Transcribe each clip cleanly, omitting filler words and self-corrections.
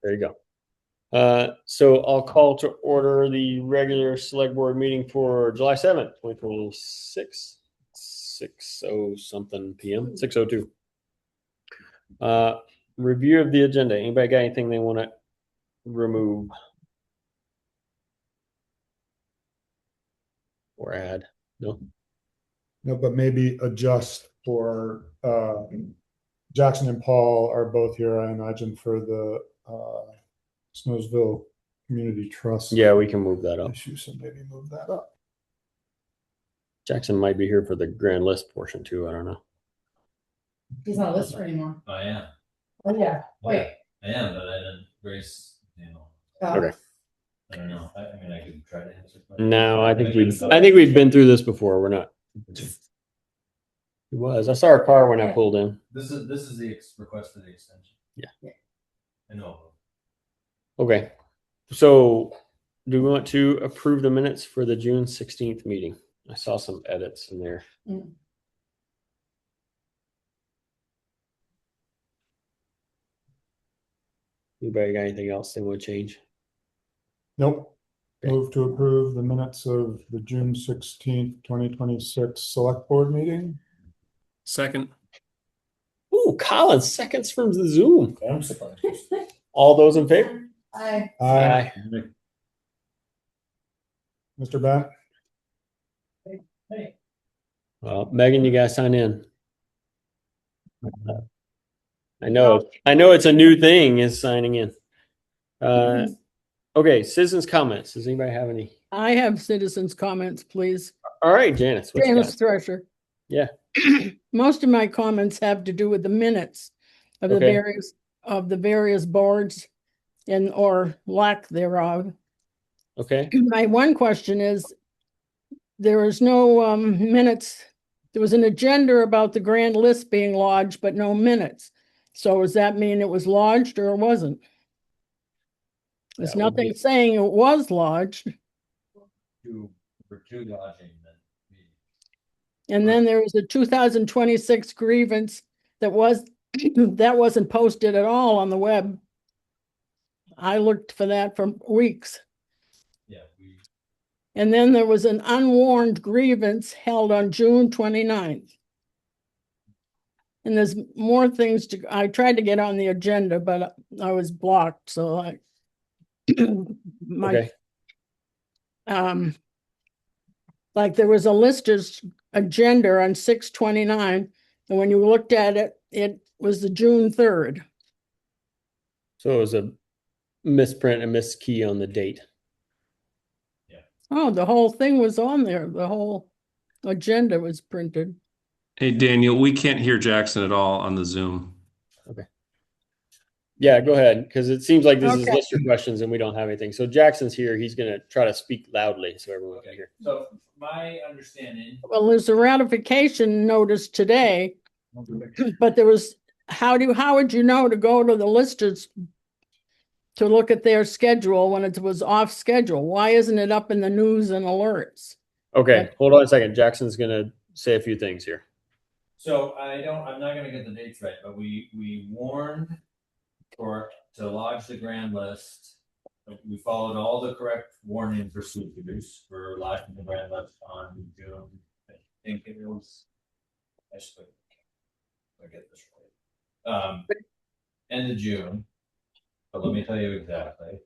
There you go. So I'll call to order the regular select board meeting for July 7th, 2026, 6:00 something PM, 6:02. Review of the agenda. Anybody got anything they want to remove or add? No? No, but maybe adjust for Jackson and Paul are both here, I imagine, for the Snowsville Community Trust. Yeah, we can move that up. issue, so maybe move that up. Jackson might be here for the grand list portion too. I don't know. He's not a lister anymore. I am. Oh yeah. Wait. I am, but I didn't Grace, Okay. I don't know. I mean, I could try to answer. No, I think we've been through this before. We're not. It was. I saw our car when I pulled in. This is the request for the extension. Yeah. I know. Okay. So do we want to approve the minutes for the June 16th meeting? I saw some edits in there. Mm. Anybody got anything else they want to change? Nope. Okay. Move to approve the minutes of the June 16th, 2026 Select Board meeting. Second. Ooh, Colin, seconds from the Zoom. I'm surprised. All those in favor? Aye. Aye. Mr. Bent? Hey. Well, Megan, you guys sign in. I know it's a new thing is signing in. Okay, citizens comments. Does anybody have any? I have citizens comments, please. All right, Janice. What you Janice got? Thresher. Yeah. Most of my comments have to do with the minutes of the various boards and or lack thereof. Okay. My one question is, there is no minutes. There was an agenda about the grand list being lodged, but no minutes. So does that mean it was lodged or it wasn't? There's nothing saying it was lodged. For two lodging. And then there was a 2026 grievance that wasn't posted at all on the web. I looked for that for weeks. Yeah. And then there was an unwarned grievance held on June 29th. And there's more things I tried to get on the agenda, but I was blocked. So Okay. Like there was a lister's agenda on 6/29, and when you looked at it, it was the June 3rd. So it was a misprint, a miskey on the date. Yeah. Oh, the whole thing was on there. The whole agenda was printed. Hey, Daniel, we can't hear Jackson at all on the Zoom. Okay. Yeah, go ahead, because it seems like this is Okay. lister questions and we don't have anything. So Jackson's here. He's going to try to speak loudly so everyone can hear. So my understanding. Well, there's a ratification notice today, but there was, how would you know to go to the listers to look at their schedule when it was off schedule? Why isn't it up in the news and alerts? Okay, hold on a second. Jackson's going to say a few things here. So I'm not going to get the dates right, but we warned to lodge the grand list. We followed all the correct warning procedures for lodging the grand list on June. I think it was. I get this right. End of June. But let me tell you exactly.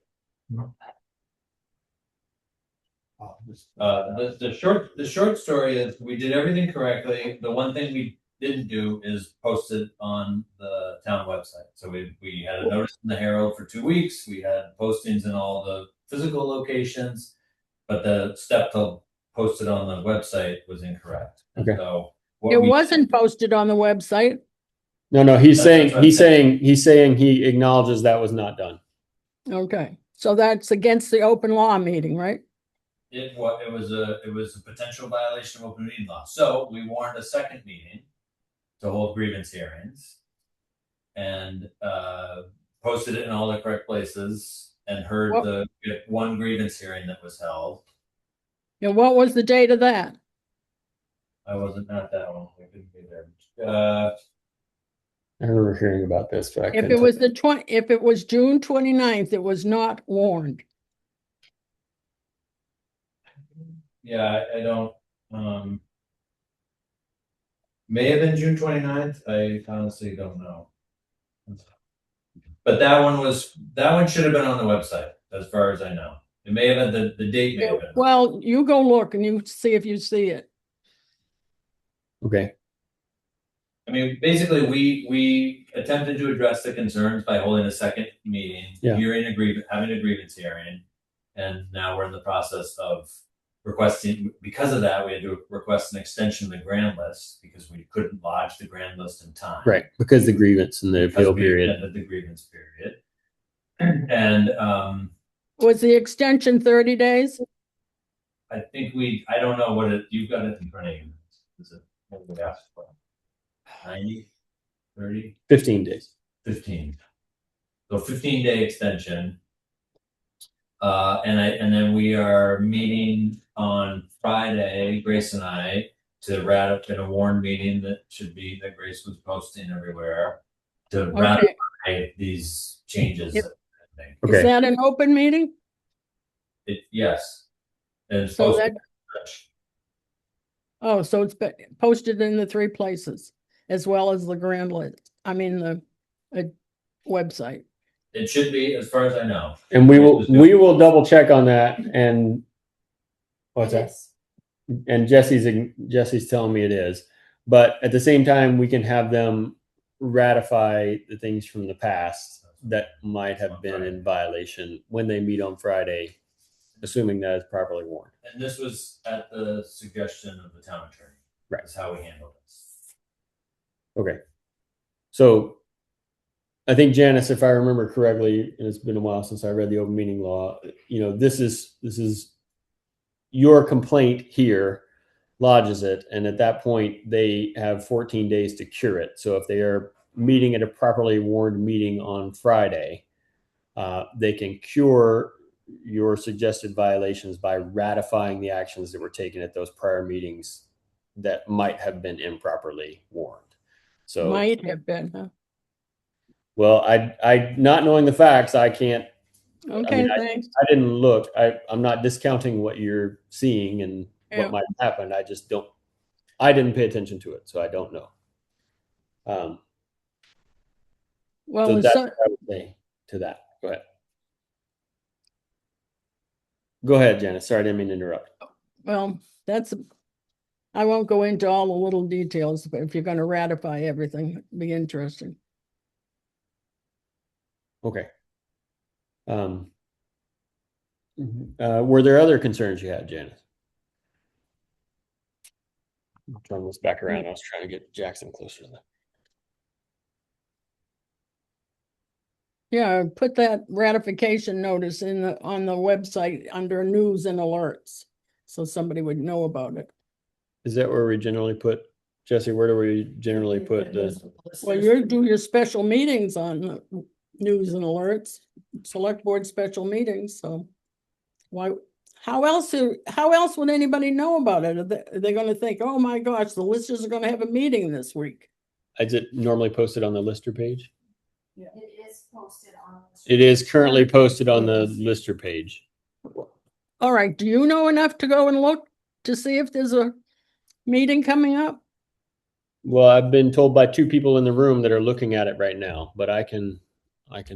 The short story is we did everything correctly. The one thing we didn't do is post it on the town website. So we had a notice in the Herald for 2 weeks. We had postings in all the physical locations, but the step to post it on the website was incorrect. Okay. So it wasn't posted on the website. No, he's saying he acknowledges that was not done. Okay, so that's against the open law meeting, right? It was a potential violation of open meeting law. So we warned a second meeting to hold grievance hearings and posted it in all the correct places and heard the one grievance hearing that was held. And what was the date of that? I wasn't at that one. I couldn't be there. I remember hearing about this, but I If couldn't. it was if it was June 29th, it was not warned. Yeah, I don't, may have been June 29th. I honestly don't know. But that one should have been on the website, as far as I know. It may have been, the date may have been. Well, you go look and you see if you see it. Okay. I mean, basically, we attempted to address the concerns by holding a second meeting, Yeah. having a grievance hearing. And now we're in the process of requesting, because of that, we had to request an extension of the grand list because we couldn't lodge the grand list in time. Right. Because the grievance and the Because appeal we period. extended the grievance period. And Was the extension 30 days? I think I don't know what you've got it in front of you. Is it, what did we ask for? 90, 30, 15 days. 15. So 15-day extension. And then we are meeting on Friday, Grace and I, to ratify a warned meeting that Grace was posting everywhere to ratify these changes. Yep. Okay. Is that an open meeting? Yes. And it's So posted. so it's been posted in the 3 places as well as the grand list. I mean, the website. It should be, as far as I know. And we will double check on that. And what's that? And Jesse's telling me it is, but at the same time, we can have them ratify the things from the past that might have been in violation when they meet on Friday, assuming that it's properly warned. And this was at the suggestion of the town attorney. Right. That's how we handle this. Okay. So I think, Janice, if I remember correctly, and it's been a while since I read the open meeting law, this is your complaint here lodges it. And at that point, they have 14 days to cure it. So if they are meeting at a properly warned meeting on Friday, they can cure your suggested violations by ratifying the actions that were taken at those prior meetings that might have been improperly warned. So Might have been, huh? well, I not knowing the facts, I can't. Okay, thanks. I didn't look. I'm not discounting what you're seeing and what might happen. I just don't. I didn't pay attention to it, so I don't know. Well, so that's what I would say to that. Go ahead. Go ahead, Janice. Sorry, I didn't mean to interrupt. Well, I won't go into all the little details, but if you're going to ratify everything, it'd be interesting. Okay. Were there other concerns you had, Janice? I'll turn this back around. I was trying to get Jackson closer to that. Yeah, put that ratification notice on the website under news and alerts, so somebody would know about it. Is that where we generally put, Jesse? Where do we generally put the? Well, you do your special meetings on news and alerts, select board special meetings. So why? How else would anybody know about it? Are they going to think, oh my gosh, the listers are going to have a meeting this week? Is it normally posted on the lister page? Yeah. It is posted on. It is currently posted on the lister page. All right. Do you know enough to go and look to see if there's a meeting coming up? Well, I've been told by 2 people in the room that are looking at it right now, but I can.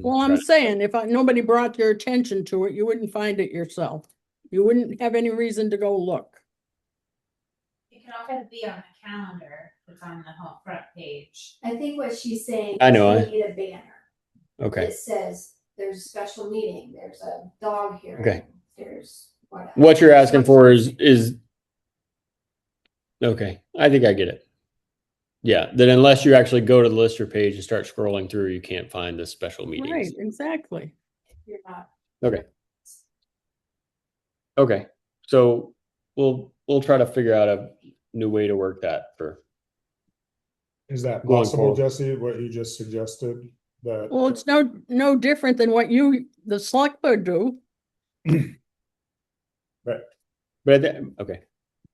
Well, I'm saying if nobody brought your attention to it, you wouldn't find it yourself. You wouldn't have any reason to go look. It can also be on the calendar. It's on the home front page. I think what she's saying. I know, is we need a banner. Okay. It says there's a special meeting, there's a dog hearing. Okay. There's whatever. What you're asking for is okay. I think I get it. Yeah, that unless you actually go to the lister page and start scrolling through, you can't find the special meetings. Right, exactly. You're not. Okay. Okay. So we'll try to figure out a new way to work that for. Is that Going possible, forward. Jesse, what you just suggested? That Well, it's no different than what the select board do. But okay.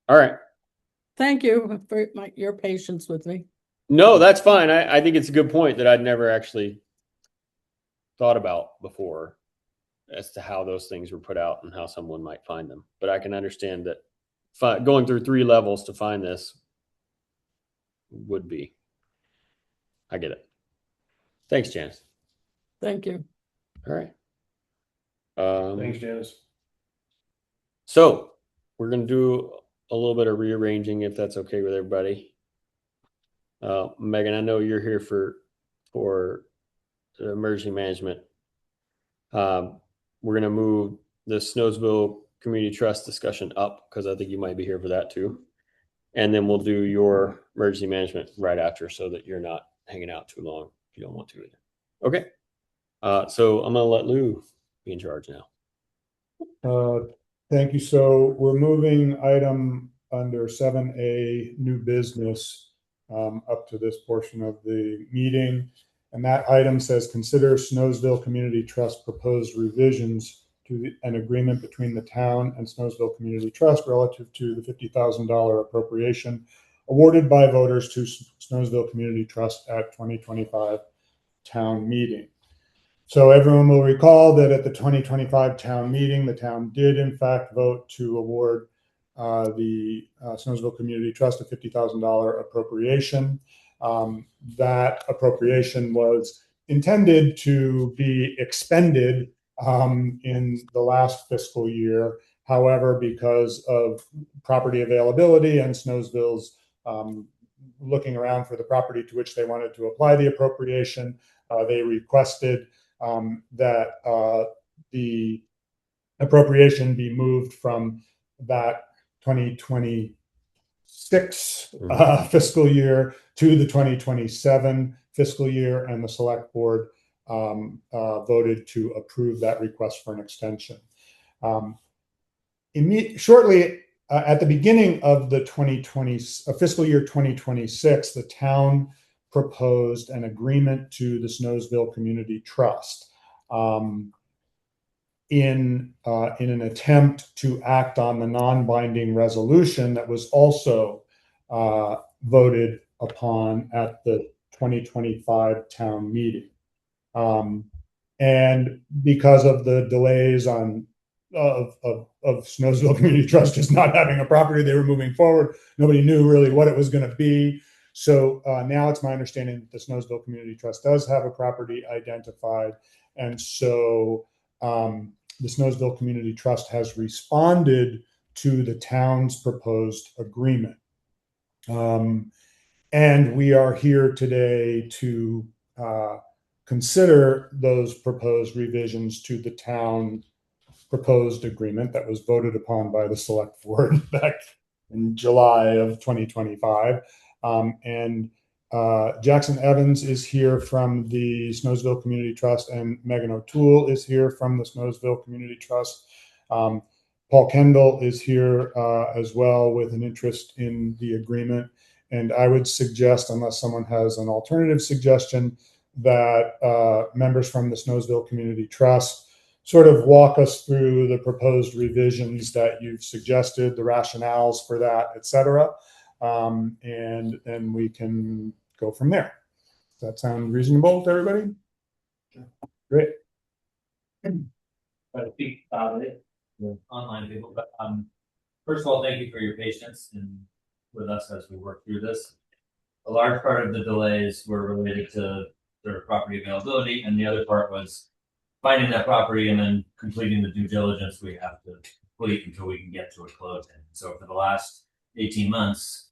All right. Thank you for your patience with me. No, that's fine. I think it's a good point that I'd never actually thought about before as to how those things were put out and how someone might find them. But I can understand that going through 3 levels to find this would be. I get it. Thanks, Janice. Thank you. All right. Thanks, Janice. So we're going to do a little bit of rearranging if that's okay with everybody. Megan, I know you're here for the emergency management. We're going to move the Snows Community Trust discussion up because I think you might be here for that too. And then we'll do your emergency management right after so that you're not hanging out too long if you don't want to either. Okay. So I'm going to let Lou be in charge now. Thank you. So we're moving item under 7A, new business, up to this portion of the meeting. And that item says, consider Snowsville Community Trust proposed revisions to an agreement between the town and Snowsville Community Trust relative to the $50,000 appropriation awarded by voters to Snowsville Community Trust at 2025 town meeting. So everyone will recall that at the 2025 town meeting, the town did in fact vote to award the Snoresville Community Trust a $50,000 appropriation. That appropriation was intended to be expended in the last fiscal year. However, because of property availability and Snoresville's looking around for the property to which they wanted to apply the appropriation, they requested that the appropriation be moved from that 2026 fiscal year to the 2027 fiscal year, and the select board voted to approve that request for an extension. Shortly at the beginning of the fiscal year 2026, the town proposed an agreement to the Snoresville Community Trust in an attempt to act on the non-binding resolution that was also voted upon at the 2025 town meeting. And because of the delays of Snoresville Community Trust just not having a property they were moving forward, nobody knew really what it was going to be. So now it's my understanding that the Snoresville Community Trust does have a property identified. And so the Snoresville Community Trust has responded to the town's proposed agreement. And we are here today to consider those proposed revisions to the town proposed agreement that was voted upon by the select board back in July of 2025. And Jackson Evans is here from the Snoresville Community Trust, and Megan O'Toole is here from the Snoresville Community Trust. Paul Kendall is here as well with an interest in the agreement. And I would suggest, unless someone has an alternative suggestion, that members from the Snoresville Community Trust sort of walk us through the proposed revisions that you've suggested, the rationales for that, et cetera. And then we can go from there. Does that sound reasonable to everybody? Great. But speak about it, online people, but first of all, thank you for your patience with us as we work through this. A large part of the delays were related to their property availability, and the other part was finding that property and then completing the due diligence we have to complete until we can get to a closing. So for the last 18 months,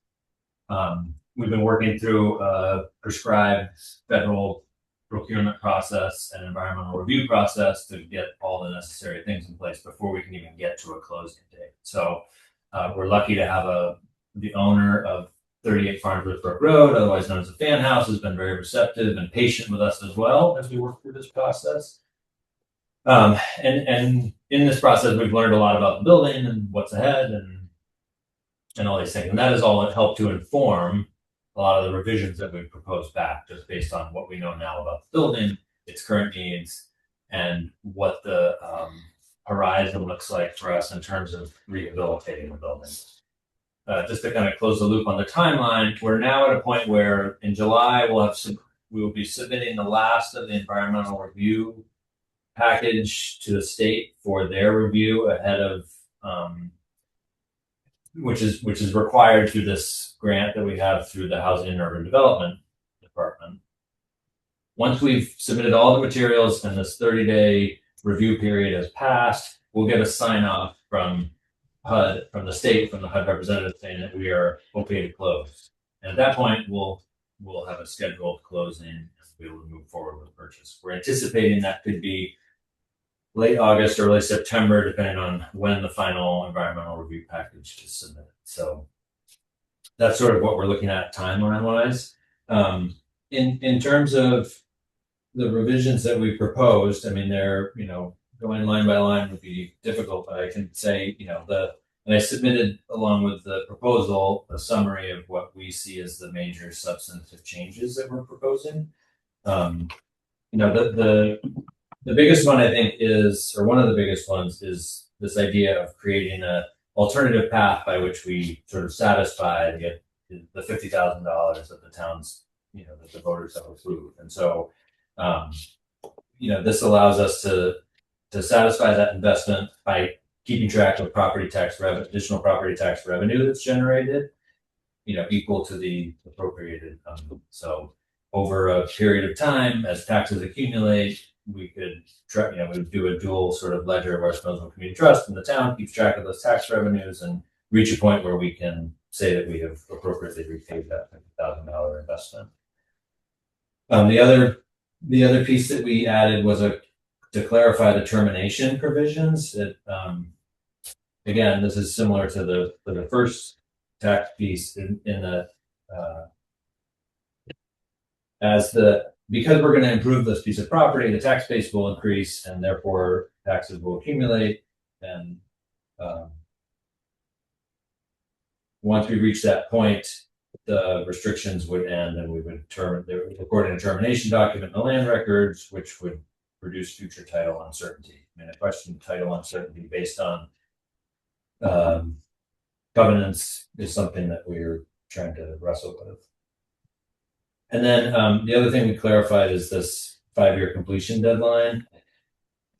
we've been working through a prescribed federal procurement process and environmental review process to get all the necessary things in place before we can even get to a closing date. So we're lucky to have the owner of 38 Farnsworth Brook Road, otherwise known as the Fan House, has been very receptive and patient with us as well as we work through this process. And in this process, we've learned a lot about the building and what's ahead and all these things. And that has all helped to inform a lot of the revisions that we've proposed back, just based on what we know now about the building, its current needs, and what the horizon looks like for us in terms of rehabilitating the building. just to kind of close the loop on the timeline, we're now at a point where in July we will be submitting the last of the environmental review package to the state for their review ahead of which is required through this grant that we have through the Housing and Urban Development Department. Once we've submitted all the materials and this 30-day review period has passed, we'll get a sign off from HUD, from the state, from the HUD representative saying that we are okay to close. And at that point, we'll have a scheduled closing and be able to move forward with purchase. We're anticipating that could be late August, early September, depending on when the final environmental review package is submitted. So that's sort of what we're looking at timeline wise. In terms of the revisions that we proposed, I mean, they're, going line by line would be difficult, but I can say, and I submitted along with the proposal a summary of what we see as the major substantive changes that we're proposing. The biggest one I think is, or one of the biggest ones is this idea of creating a alternative path by which we sort of satisfy the $50,000 that the town's, that the voters have approved. And so, this allows us to satisfy that investment by keeping track of additional property tax revenue that's generated, equal to the appropriated. So over a period of time, as taxes accumulate, we could we would do a dual sort of ledger of our Snoresville Community Trust, and the town keeps track of those tax revenues and reach a point where we can say that we have appropriately repaid that $50,000 investment. The other piece that we added was to clarify the termination provisions. That again, this is similar to the first tax piece because we're going to improve this piece of property, the tax base will increase and therefore taxes will accumulate. And once we reach that point, the restrictions would end and we would record a termination document in the land records, which would reduce future title uncertainty. I mean, a question of title uncertainty based on covenants is something that we're trying to wrestle with. And then the other thing we clarified is this 5-year completion deadline.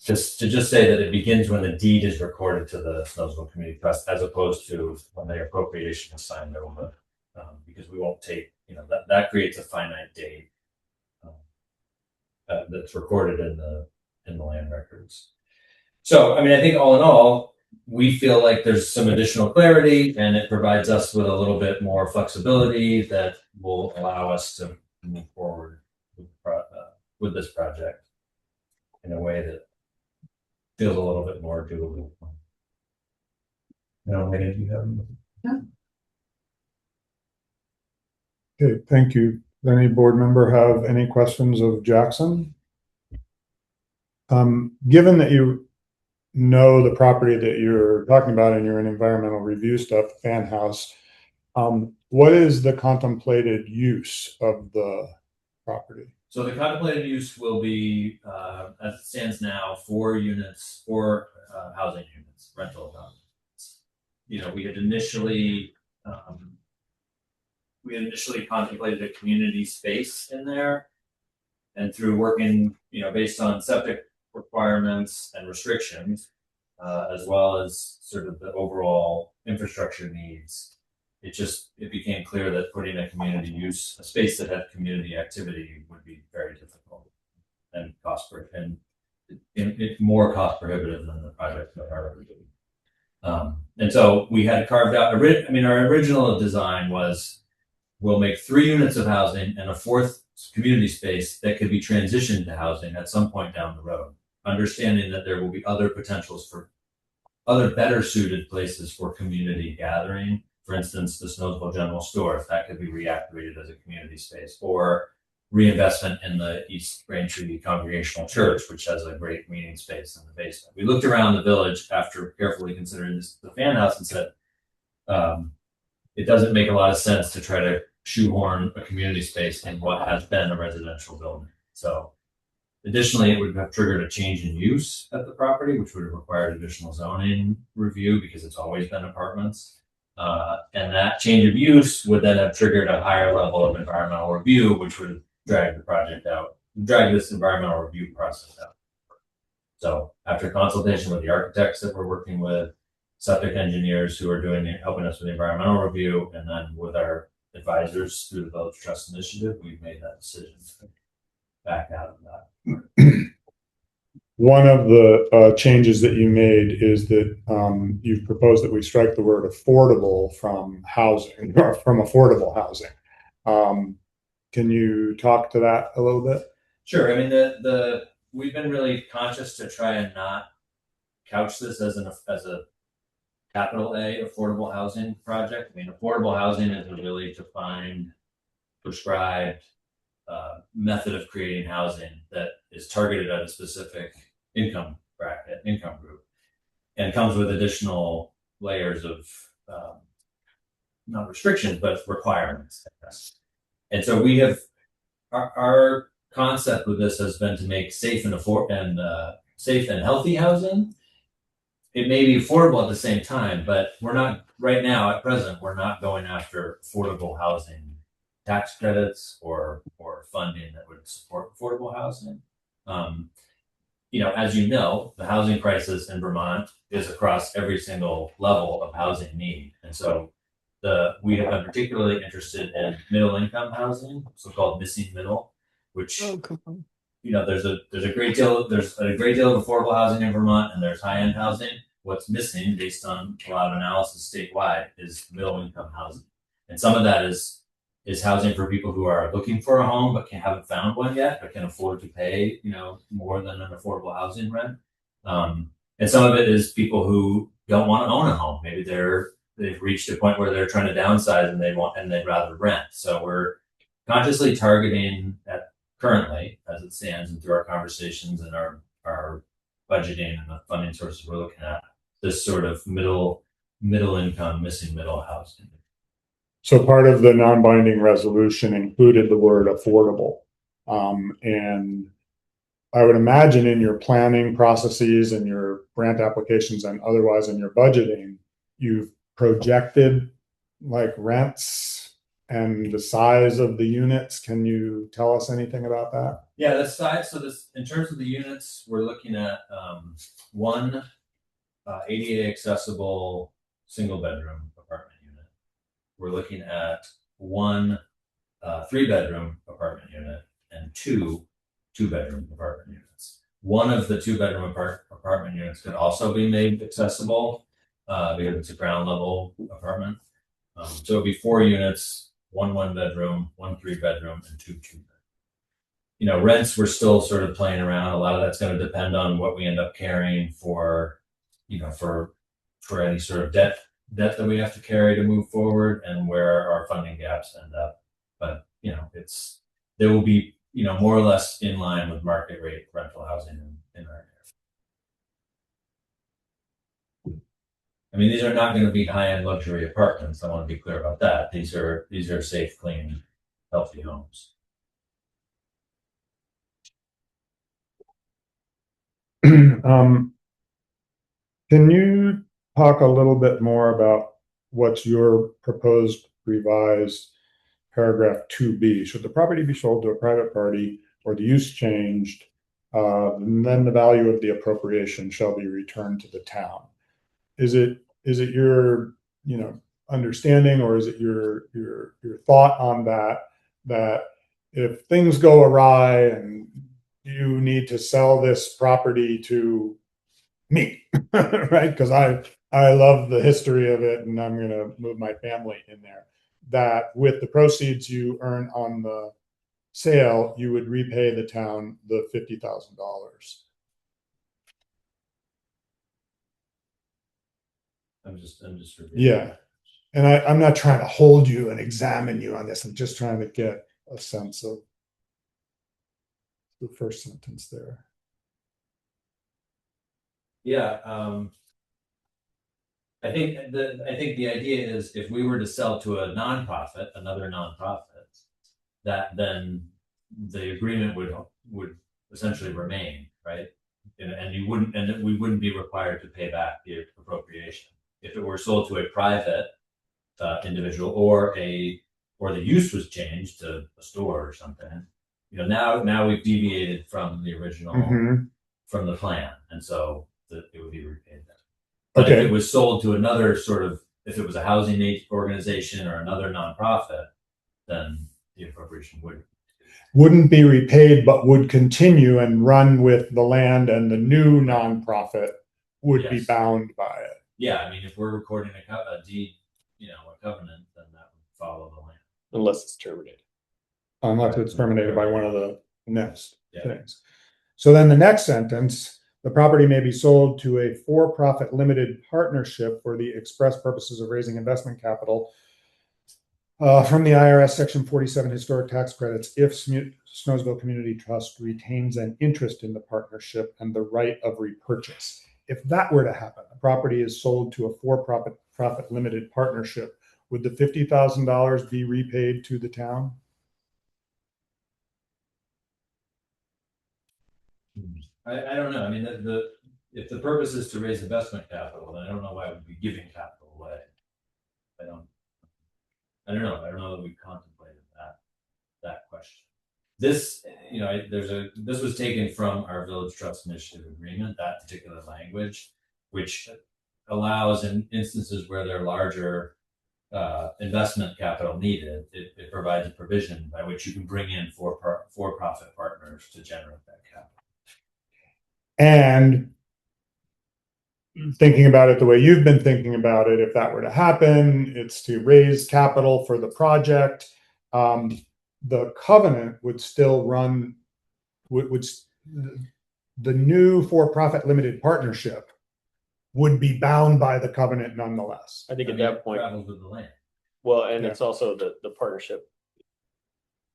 Just to say that it begins when the deed is recorded to the Snoresville Community Trust, as opposed to when the appropriation is signed over, because we won't take, that creates a finite date that's recorded in the land records. So, I mean, I think all in all, we feel like there's some additional clarity, and it provides us with a little bit more flexibility that will allow us to move forward with this project in a way that feels a little bit more doable. Megan, do you have anything? No. Okay, thank you. Does any board member have any questions of Jackson? Given that you know the property that you're talking about and you're in environmental review stuff, fan house, what is the contemplated use of the property? So the contemplated use will be, as it stands now, 4 units, 4 housing units, rental housing units. We had initially contemplated a community space in there, and through working, based on septic requirements and restrictions, as well as sort of the overall infrastructure needs, it became clear that putting a space that had community activity would be very difficult and more cost prohibitive than the project that are already doing. And so we had carved out, our original design was, we'll make 3 units of housing and a 4th community space that could be transitioned to housing at some point down the road, understanding that there will be other potentials for other better suited places for community gathering. For instance, the Snoresville General Store, if that could be reactivated as a community space, or reinvestment in the East Braintree Congregational Church, which has a great meeting space in the basement. We looked around the village after carefully considering the fan house and said, it doesn't make a lot of sense to try to shoehorn a community space in what has been a residential building. So additionally, it would have triggered a change in use at the property, which would have required additional zoning review because it's always been apartments. And that change of use would then have triggered a higher level of environmental review, which would drag the project out, drag this environmental review process out. So after consultation with the architects that we're working with, septic engineers who are helping us with the environmental review, and then with our advisors through the Village Trust Initiative, we've made that decision to back out of that. One of the changes that you made is that you've proposed that we strike the word affordable from housing, or from affordable housing. Can you talk to that a little bit? Sure. I mean, we've been really conscious to try and not couch this as a capital A affordable housing project. I mean, affordable housing is a really defined, prescribed method of creating housing that is targeted at a specific income bracket, income group, and comes with additional layers of not restrictions, but requirements. And so we have our concept with this has been to make safe and safe and healthy housing. It may be affordable at the same time, but we're not right now at present. We're not going after affordable housing tax credits or funding that would support affordable housing. As you know, the housing crisis in Vermont is across every single level of housing need, and so we have been particularly interested in middle income housing, so-called missing middle, which there's a great deal of affordable housing in Vermont, and there's high-end housing. What's missing, based on a lot of analysis statewide, is middle income housing, and some of that is housing for people who are looking for a home but haven't found one yet, but can afford to pay more than an affordable housing rent. And some of it is people who don't want to own a home. Maybe they've reached a point where they're trying to downsize and they'd rather rent. So we're consciously targeting that currently, as it stands, and through our conversations and our budgeting and the funding sources we're looking at, this sort of middle income, missing middle housing. So part of the non-binding resolution included the word affordable. And I would imagine in your planning processes and your grant applications and otherwise in your budgeting, you've projected like rents and the size of the units. Can you tell us anything about that? Yeah, the size. So in terms of the units, we're looking at one ADA accessible single bedroom apartment unit. We're looking at one 3-bedroom apartment unit and two 2-bedroom apartment units. One of the 2-bedroom apartment units could also be made accessible because it's a ground level apartment. So it'd be 4 units, one 1-bedroom, one 3-bedroom, and two 2-bedroom. Rents, we're still sort of playing around. A lot of that's going to depend on what we end up carrying for any sort of debt that we have to carry to move forward, and where our funding gaps end up. But there will be more or less in line with market rate rental housing in our area. I mean, these are not going to be high-end luxury apartments. I want to be clear about that. These are safe, clean, healthy homes. Can you talk a little bit more about what's your proposed revised paragraph 2B? Should the property be sold to a private party or the use changed, and then the value of the appropriation shall be returned to the town? Is it your understanding, or is it your thought on that if things go awry and you need to sell this property to me, right? Because I love the history of it and I'm going to move my family in there, that with the proceeds you earn on the sale, you would repay the town the $50,000. I'm just Yeah. And I'm not trying to hold you and examine you on this. I'm just trying to get a sense of the first sentence there. Yeah. I think the idea is, if we were to sell to another nonprofit, that then the agreement would essentially remain, right? And we wouldn't be required to pay back the appropriation. If it were sold to a private individual, or the use was changed to a store or something. Now we've deviated from the original, Mhm. from the plan, and so it would be repaid then. But if Okay. it was sold to another if it was a housing aid organization or another nonprofit, then the appropriation Wouldn't be repaid, but would continue and run with the land, and the new nonprofit would be Yes. bound by it. Yeah, I mean, if we're recording a deed, a covenant, then that would follow the land. Unless it's terminated. Unless it's terminated by one of the next Yeah. things. So then the next sentence, the property may be sold to a for-profit limited partnership for the express purposes of raising investment capital from the IRS Section 47 historic tax credits if Snowsville Community Trust retains an interest in the partnership and the right of repurchase. If that were to happen, the property is sold to a for-profit limited partnership, would the $50,000 be repaid to the town? I don't know. I mean, if the purpose is to raise investment capital, then I don't know why we'd be giving capital away. I don't know. I don't know that we've contemplated that question. This, this was taken from our Village Trust Initiative Agreement, that particular language, which allows in instances where there are larger investment capital needed, it provides a provision by which you can bring in for-profit partners to generate that capital. And thinking about it the way you've been thinking about it, if that were to happen, it's to raise capital for the project. The covenant would still run, the new for-profit limited partnership would be bound by the covenant nonetheless. I think at that point, Travels with the land. well, and it's also the partnership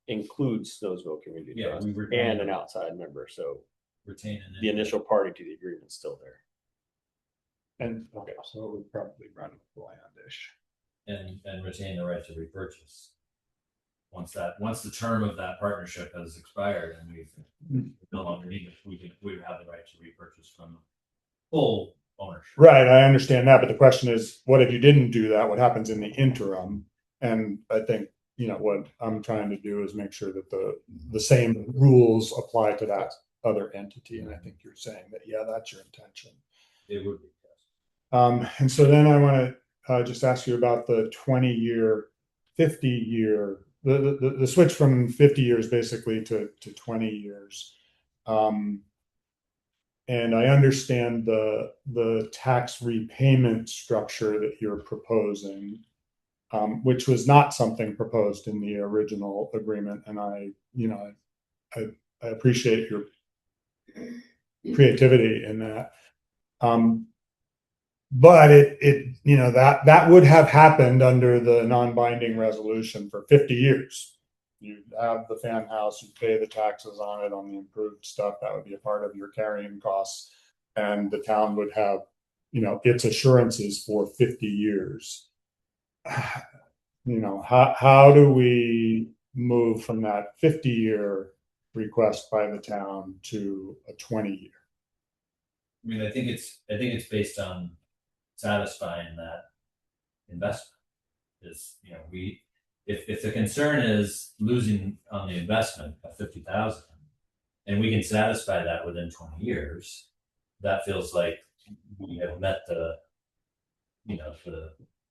includes Snowsville Community Yeah, Trust we retain and an outside member, so retain the initial party to the agreement is still there. And okay, so it would probably run landish. and retain the right to repurchase. Once the term of that partnership has expired and we no longer need it, we would have the right to repurchase from full ownership. Right, I understand that, but the question is, what if you didn't do that? What happens in the interim? And I think, what I'm trying to do is make sure that the same rules apply to that other entity. And I think you're saying that, yeah, that's your intention. It would be. And so then I want to just ask you about the 20-year, 50-year, the switch from 50 years basically to 20 years. And I understand the tax repayment structure that you're proposing, which was not something proposed in the original agreement. And I appreciate your creativity in that. But that would have happened under the non-binding resolution for 50 years. You have the fan house, you pay the taxes on it, on the improved stuff, that would be a part of your carrying costs. And the town would have, its assurances for 50 years. How do we move from that 50-year request by the town to a 20-year? I mean, I think it's based on satisfying that investment. If the concern is losing on the investment of 50,000, and we can satisfy that within 20 years, that feels like we have met the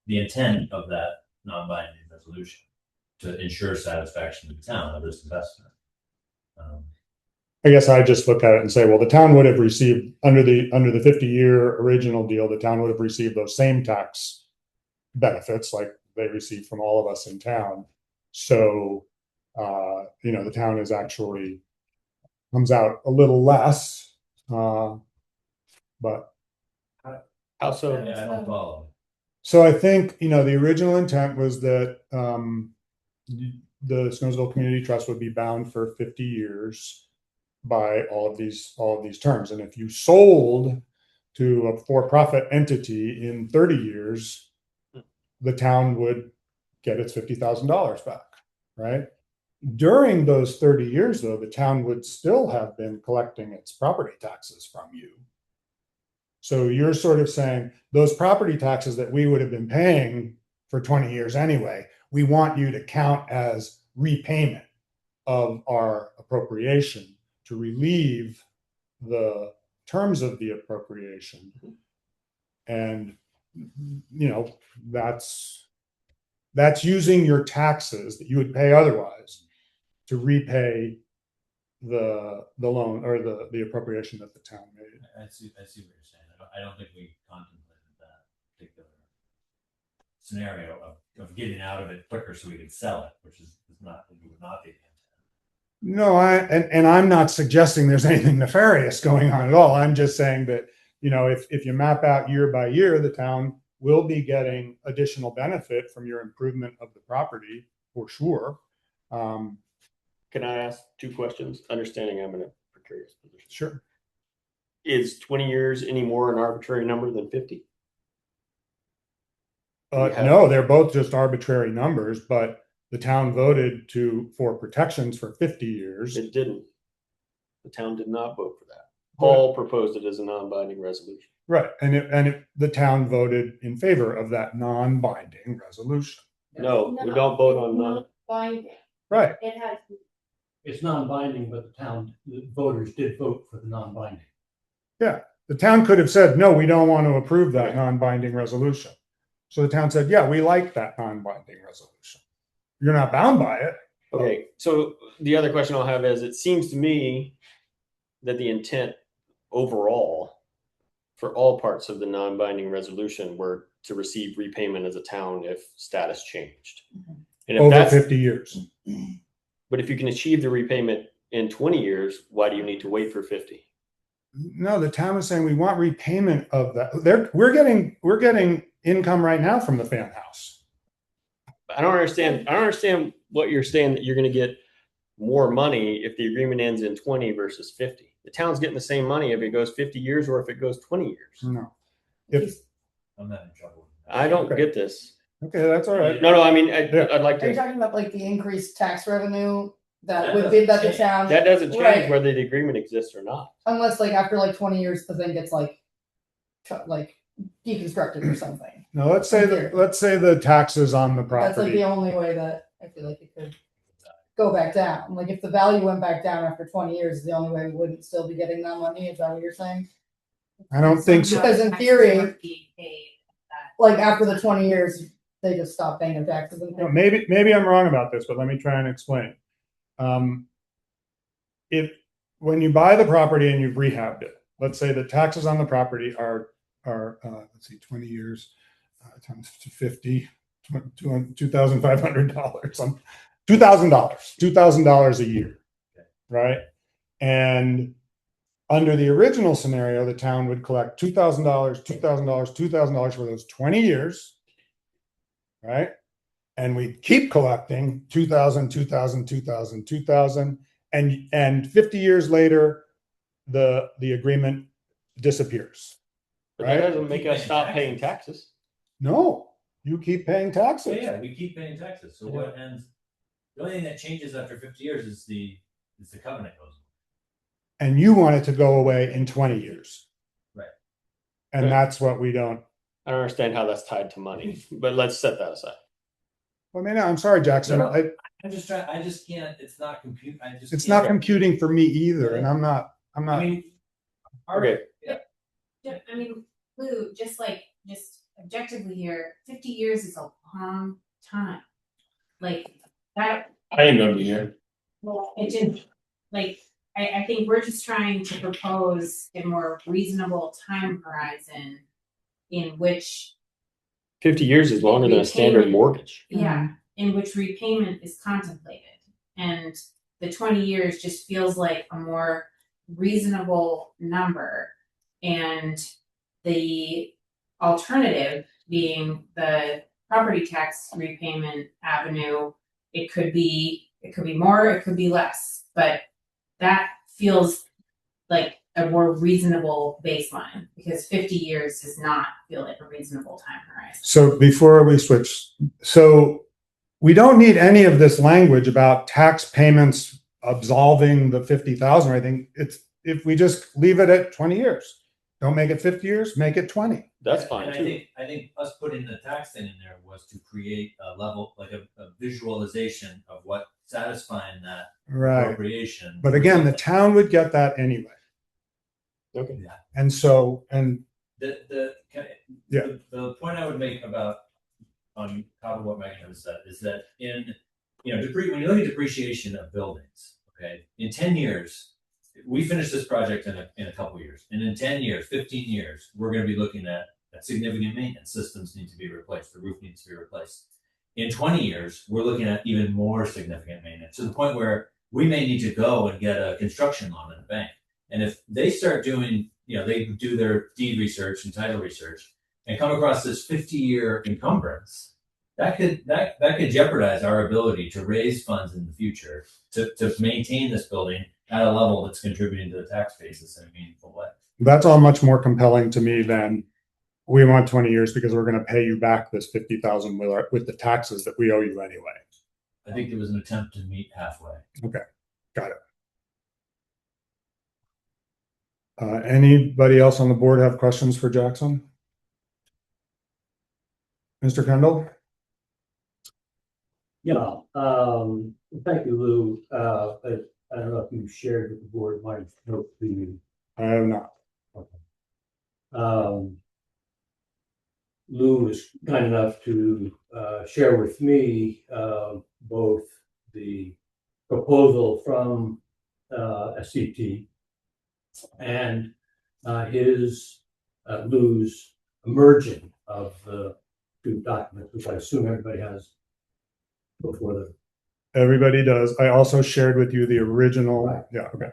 intent of that non-binding resolution to ensure satisfaction to the town of this investment. I guess I just look at it and say, well, the town would have received under the 50-year original deal, the town would have received those same tax benefits like they receive from all of us in town. So, the town is actually comes out a little less, but Also, Yeah, I don't follow. so I think, the original intent was that the Snowsville Community Trust would be bound for 50 years by all of these terms. And if you sold to a for-profit entity in 30 years, the town would get its $50,000 back, right? During those 30 years, though, the town would still have been collecting its property taxes from you. So you're sort of saying those property taxes that we would have been paying for 20 years anyway. We want you to count as repayment of our appropriation to relieve the terms of the appropriation. And, you know, that's using your taxes that you would pay otherwise to repay the loan or the appropriation that the town made. I see what you're saying. I don't think we contemplated that particular scenario of getting out of it quicker so we could sell it, which is not, would not be the intent. No, and I'm not suggesting there's anything nefarious going on at all. I'm just saying that, you know, if you map out year by year, the town will be getting additional benefit from your improvement of the property for sure. Can I ask 2 questions? Understanding I'm in a precarious position. Sure. Is 20 years any more an arbitrary number than 50? have- No, they're both just arbitrary numbers, but the town voted for protections for 50 years. It didn't. The town did not vote for that. Paul proposed it as a non-binding resolution. Right, the town voted in favor of that non-binding resolution. No, we don't vote on non. Binding. Right, It has, It's non-binding, but the voters did vote for the non-binding. the town could have said, no, we don't want to approve that non-binding resolution. So the town said, yeah, we like that non-binding resolution. You're not bound by it. Okay, so the other question I'll have is, it seems to me that the intent overall for all parts of the non-binding resolution were to receive repayment as a town if status changed. And if Over that's 50 years. But if you can achieve the repayment in 20 years, why do you need to wait for 50? No, the town is saying we want repayment of that. We're getting income right now from the fan house. I don't understand what you're saying, that you're going to get more money if the agreement ends in 20 versus 50. The town's getting the same money if it goes 50 years or if it goes 20 years. No. I'm not in trouble. I don't Okay. get this. Okay, that's all right. No, I mean, Yeah. I'd like Are you to. talking about like the increased tax revenue that That would doesn't be that the change. town, That doesn't change Right. whether the agreement exists or not. unless like after like 20 years, the thing gets like deconstructed or something. Now let's say the taxes on the That's like property. the only way that I feel like it could go back down. Like if the value went back down after 20 years, the only way we wouldn't still be getting that money. Is that what you're saying? I don't think so. Because in theory- Taxes being paid, Like after the 20 years, they just stop paying their taxes and No, maybe I'm wrong about this, but let me try and explain. If when you buy the property and you've rehabbed it, let's say the taxes on the property are let's see, 20 years times 50, $2,500, $2,000 a year, right? And under the original scenario, the town would collect $2,000 for those 20 years, right? And we keep collecting 2,000, 2,000, 2,000, 2,000, and 50 years later, the agreement disappears. But Right. that doesn't make us stop paying taxes. No, you keep paying taxes. Yeah, we keep paying taxes. So what ends? The only thing that changes after 50 years is the covenant goes. And you want it to go away in 20 years. Right. And Right. that's what we don't. I don't understand how that's tied to money, but let's set that aside. I mean, I'm sorry, Jackson. No, I'm just trying. I just can't. It's not compute. It's not computing for me either, and I'm not. I mean, Okay. Yeah, I mean, Lou, just objectively here, 50 years is a long time. Like that, I ain't gonna be here. it just, like, I think we're just trying to propose a more reasonable time horizon in which, 50 years is longer than a standard Repayment. mortgage. yeah, in which repayment is contemplated. And the 20 years just feels like a more reasonable number. And the alternative being the property tax repayment avenue, it could be more, it could be less, but that feels like a more reasonable baseline, because 50 years does not feel like a reasonable time horizon. So before we switch, so we don't need any of this language about tax payments absolving the 50,000 or anything. It's if we just leave it at 20 years. Don't make it 50 years, make it 20. That's And fine I too. think us putting the tax thing in there was to create a level, like a visualization of what satisfying that Right. appropriation. But again, the town would get that anyway. Okay. Yeah. And so, and Yeah. The point I would make about on top of what Megan has said is that when you look at depreciation of buildings, okay, in 10 years, we finish this project in a couple years, and in 10 years, 15 years, we're going to be looking at significant maintenance. Systems need to be replaced. The roof needs to be replaced. In 20 years, we're looking at even more significant maintenance, to the point where we may need to go and get a construction loan in the bank. And if they start doing, they do their deed research and title research and come across this 50-year encumbrance, that could jeopardize our ability to raise funds in the future to maintain this building at a level that's contributing to the tax basis in a meaningful way. that's all much more compelling to me than we want 20 years because we're going to pay you back this 50,000 with the taxes that we owe you anyway. I think it was an attempt to meet halfway. Okay, got it. Anybody else on the board have questions for Jackson? Mr. Kendall? Yeah, thank you, Lou. I don't know if you shared with the board my note to you. I have not. Lou was kind enough to share with me both the proposal from SCT and Lou's merging of the two documents, which I assume everybody has before them. Everybody does. I also shared with you the original. Right. Yeah. Okay.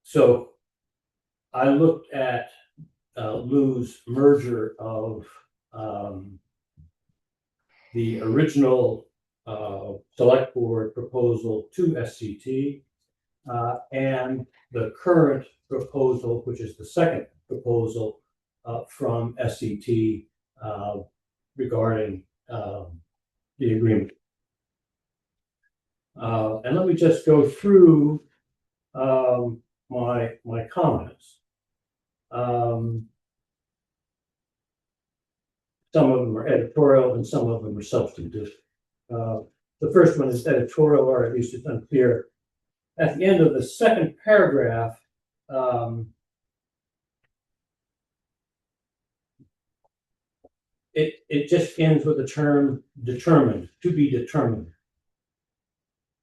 So I looked at Lou's merger of the original select board proposal to SCT and the current proposal, which is the second proposal from SCT regarding the agreement. And let me just go through my comments. Some of them are editorial and some of them are substantive. The first one is editorial, or at least it's unclear. At the end of the second paragraph, it just ends with the term determined, to be determined.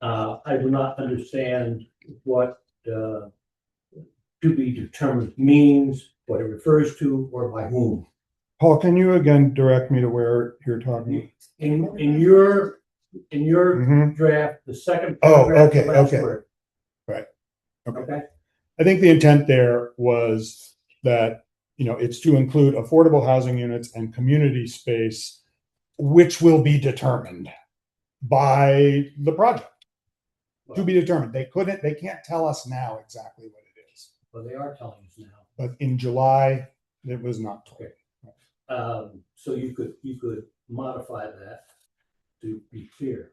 I do not understand what to be determined means, what it refers to, or by whom. Paul, can you again direct me to where you're talking? In your Mhm. draft, the second Oh, paragraph, okay, the last okay. word. Right. Okay. Okay. I think the intent there was that, it's to include affordable housing units and community space, which will be determined by the project. To be determined. They can't tell us now exactly what it is. Well, they are telling us now. But in July, it was not told. So you could modify that to be clear.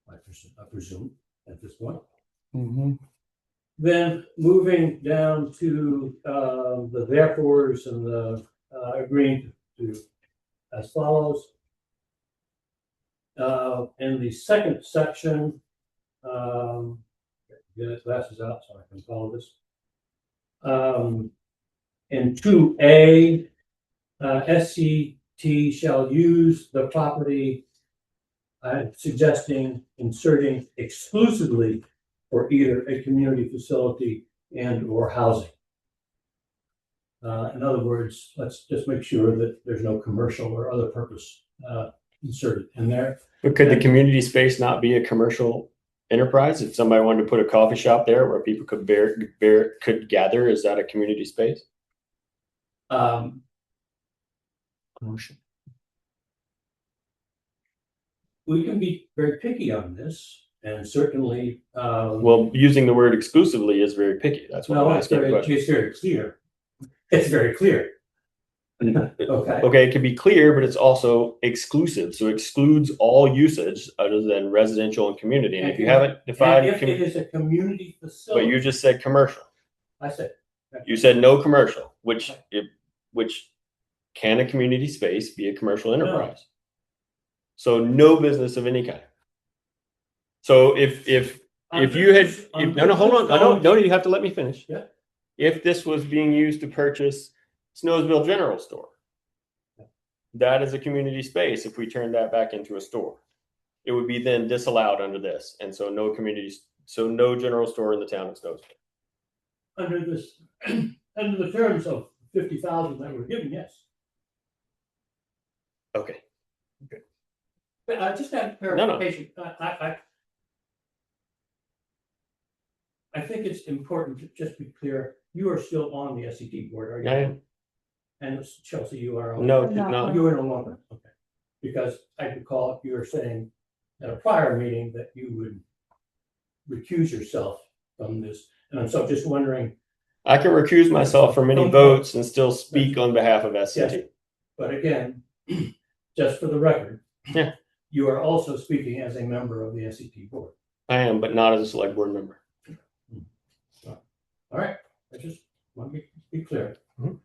I presume at this point. Mm-hmm. Then moving down to the therefores and the agreeing to as follows. In the second section, get the glasses out so I can follow this. In 2A, SCT shall use the property, suggesting inserting exclusively for either a community facility and or housing. In other words, let's just make sure that there's no commercial or other purpose inserted in there. But could the community space not be a commercial enterprise? If somebody wanted to put a coffee shop there where people could could gather, is that a community space? Commercial. We can be very picky on this, and certainly. Well, using the word exclusively is very picky. That's why I'm asking the question. It's very clear. It's very clear. Okay. Okay, it can be clear, but it's also exclusive. So excludes all usage other than residential and community. And if you haven't And defined, if it is a community but facility. you just said commercial. I said. You said no commercial, which can a community space be a commercial enterprise? So no business of any kind. So if you had, no, hold on, no, you have to let me finish. Yeah. If this was being used to purchase Snowsville General Store, that is a community space. If we turn that back into a store, it would be then disallowed under this, and so no communities, so no general store in the town of Snowsville. Under this, under the terms of 50,000 that we're giving, yes. Okay. But I just have clarification. I think it's important to just be clear. You are still on the SET board, are you? I am. And Chelsea, you are on. No, No. no. You are no longer. Okay. Because I recall you were saying at a prior meeting that you would recuse yourself from this. And I'm so just wondering. I can recuse myself from any votes and still speak on behalf of SCT. Yes. But again, just for the record. Yeah. You are also speaking as a member of the SET board. I am, but not as a select board member. All right, I just want to be clear. Mhm.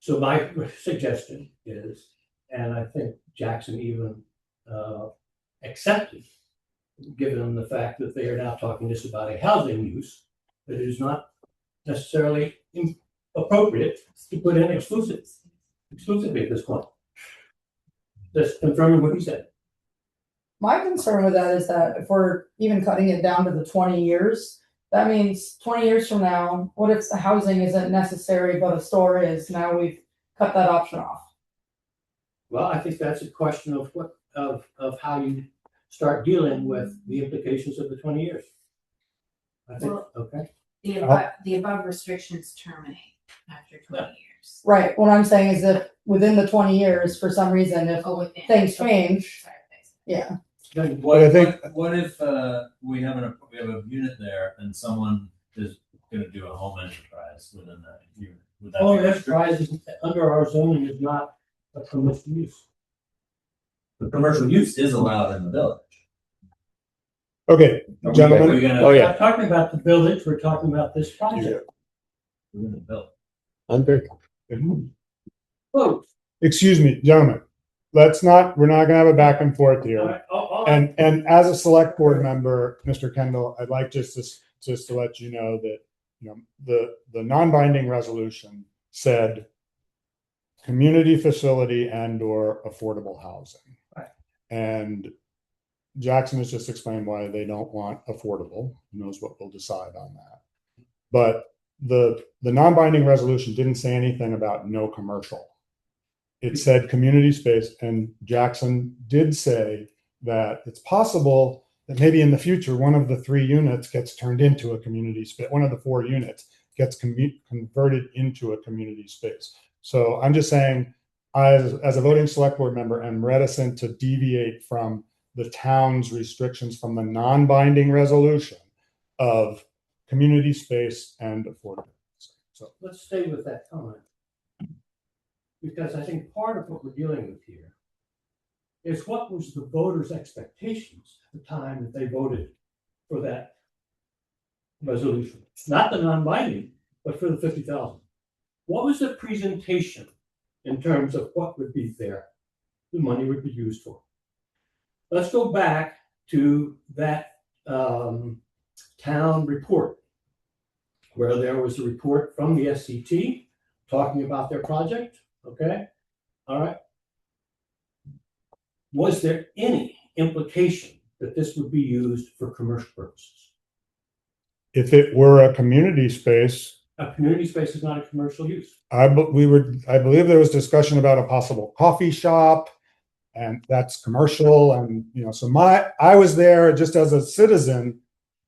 So my suggestion is, and I think Jackson even accepted, given the fact that they are now talking just about a housing use, that it is not necessarily appropriate to put in exclusively at this point. Just confirming what he said. My concern with that is that if we're even cutting it down to the 20 years, that means 20 years from now, what if the housing isn't necessary, but a store is? Now we've cut that option off. Well, I think that's a question of what, of how you start dealing with the implications of the 20 years. I think, Well, okay. The above restrictions terminate after 20 years. Right, what I'm saying is if within the 20 years, for some reason, if Oh, within. things change, Sorry, thanks. yeah. Then But I think- What if we have a unit there and someone is gonna do a home enterprise within that unit? Would that home be enterprise is under our zoning is not a permissible use. The commercial use is allowed in the village. Okay, Are gentlemen. we gonna? Oh, We're yeah. not talking about the village, we're talking about this project. We're gonna build. I'm very. Quote. Excuse me, gentlemen. We're not gonna have a back and forth All here. right, all right. And as a select board member, Mr. Kendall, I'd like just to let you know that, the non-binding resolution said community facility and or affordable housing. Right. And Jackson has just explained why they don't want affordable. Who knows what we'll decide on that. But the non-binding resolution didn't say anything about no commercial. It said community space, and Jackson did say that it's possible that maybe in the future, one of the 3 units gets turned into a community space. One of the 4 units gets converted into a community space. So I'm just saying, as a voting select board member, I'm reticent to deviate from the town's restrictions from the non-binding resolution of community space and affordable. So Let's stay with that comment. Because I think part of what we're dealing with here is what was the voters' expectations at the time that they voted for that resolution. Not the non-binding, but for the 50,000. What was the presentation in terms of what would be there, the money would be used for? Let's go back to that town report, where there was a report from the SCT talking about their project. Okay, all right. Was there any implication that this would be used for commercial purposes? if it were a community space, A community space is not a commercial use. I believe there was discussion about a possible coffee shop, and that's commercial. And, so I was there just as a citizen.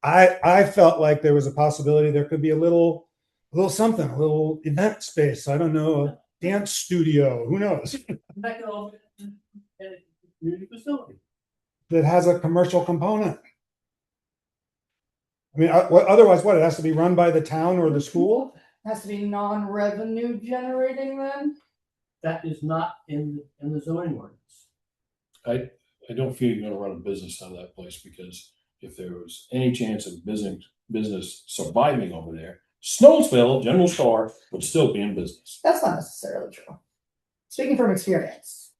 I felt like there was a possibility there could be a little something, a little event space. I don't know, a dance studio, who knows, That could all be in a community facility. that has a commercial component. I mean, otherwise what? It has to be run by the town or the school? Has to be non-revenue generating then? That is not in the zoning ordinance. I don't feel you're gonna run a business out of that place, because if there was any chance of business surviving over there, Snowsville General Store would still be in business. That's not necessarily true. Speaking from experience.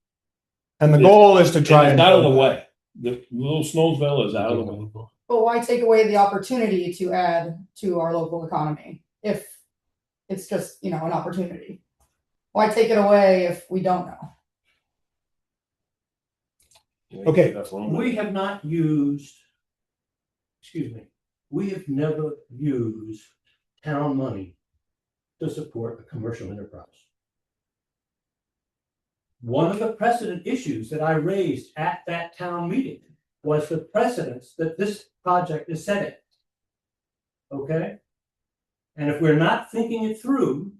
And the goal is to try It's and. out of the way. The little Snowsville is out of the way. But why take away the opportunity to add to our local economy if it's just, an opportunity? Why take it away if we don't know? Okay. That's one We way. have not used, we have never used town money to support a commercial enterprise. One of the precedent issues that I raised at that town meeting was the precedence that this project is setting. Okay? And if we're not thinking it through,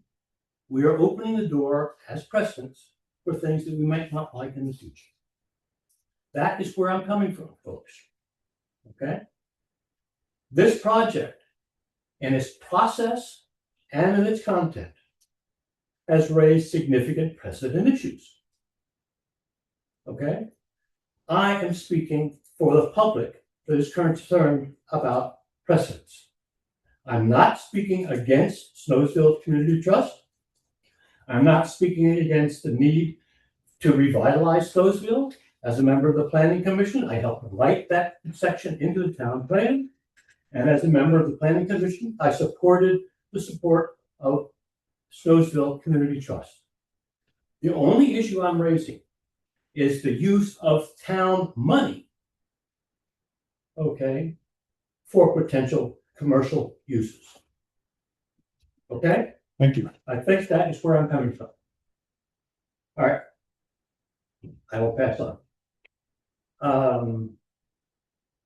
we are opening the door as precedents for things that we might not like in the future. That is where I'm coming from, folks. Okay? This project, in its process and in its content, has raised significant precedent issues. Okay? I am speaking for the public that is concerned about precedents. I'm not speaking against Snowsville Community Trust. I'm not speaking against the need to revitalize Snowsville. As a member of the Planning Commission, I helped write that section into the town plan. And as a member of the Planning Commission, I supported the support of Snowsville Community Trust. The only issue I'm raising is the use of town money, okay, for potential commercial uses. Okay? Thank you. I think that is where I'm coming from. All right. I will pass on.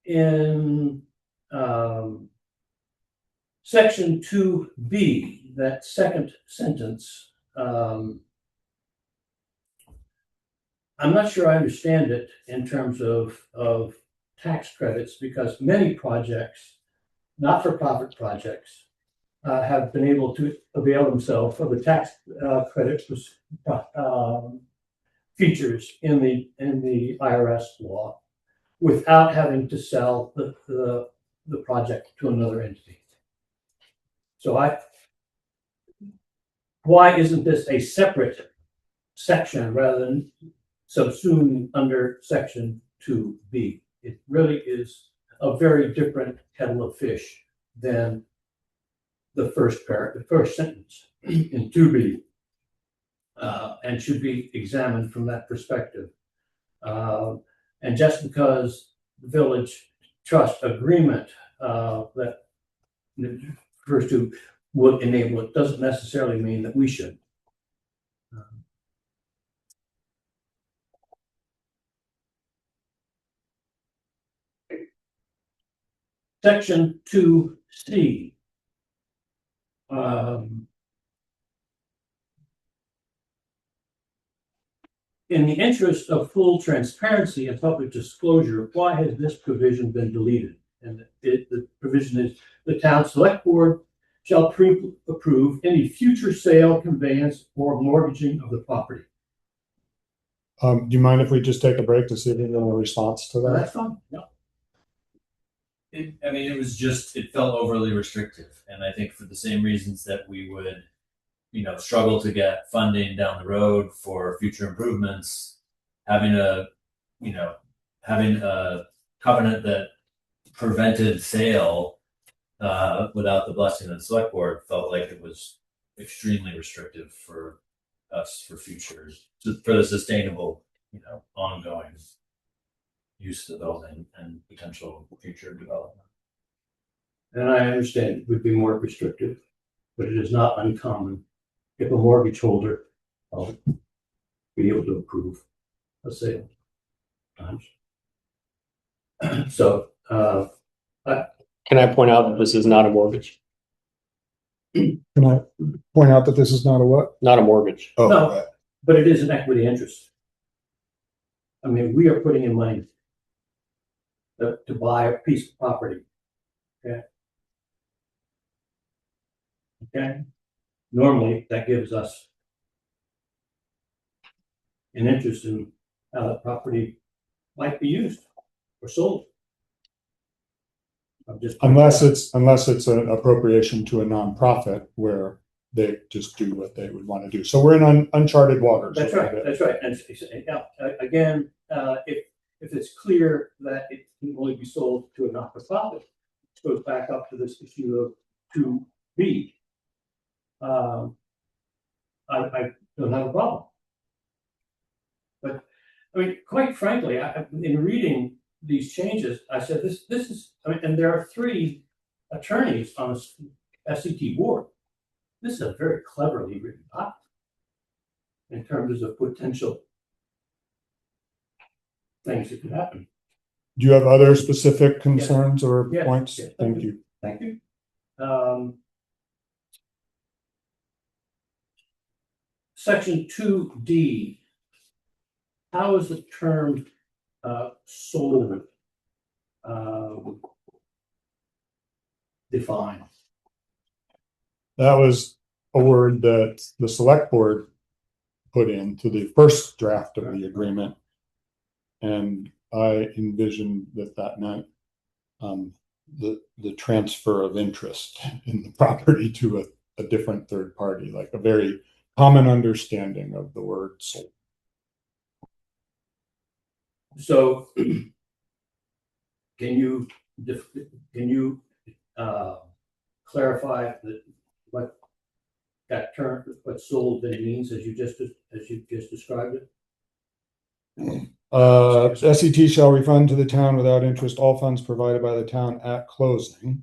In section 2B, that second sentence, I'm not sure I understand it in terms of tax credits, because many projects, not-for-profit projects, have been able to avail themselves of the tax credit features in the IRS law without having to sell the project to another entity. So why isn't this a separate section rather than subsumed under section 2B? It really is a very different kettle of fish than the first sentence in 2B, and should be examined from that perspective. And just because the village trust agreement that refers to would enable it doesn't necessarily mean that we should. Section 2C. In the interest of full transparency and public disclosure, why has this provision been deleted? And the provision is the town select board shall approve any future sale, conveyance, or mortgaging of the property. Do you mind if we just take a break to see if there's a response to that? That's fine. Yeah. It felt overly restrictive. And I think for the same reasons that we would, struggle to get funding down the road for future improvements, having a covenant that prevented sale without the blessing of the select board felt like it was extremely restrictive for us for the sustainable, ongoing use of the building and potential future development. And I understand it would be more restrictive, but it is not uncommon if a mortgage holder will be able to approve a sale. So, Can I point out that this is not a mortgage? Can I point out that this is not a what? Not a mortgage. Oh, No. right. but it is an equity interest. I mean, we are putting in money to buy a piece of property. Okay. Okay, normally that gives us an interest in how the property might be used or sold. I'm just Unless it's an appropriation to a nonprofit where they just do what they would want to do. So we're in uncharted waters. That's right. That's right. And yeah, again, if it's clear that it can only be sold to a not-for-profit, it goes back up to this issue of 2B. I don't have a problem. But I mean, quite frankly, in reading these changes, I said this is. I mean, and there are 3 attorneys on the SCT board. This is a very cleverly written document in terms of potential things that could happen. Do you have other specific concerns or Yes. points? Yes. Thank you. Thank you. Section 2D. How is the term sold defined? That was a word that the select board put into the first draft of the agreement. And I envisioned that meant the transfer of interest in the property to a different third party, like a very common understanding of the word sold. So can you clarify what that term, what sold means as you just described it? SET shall refund to the town without interest all funds provided by the town at closing.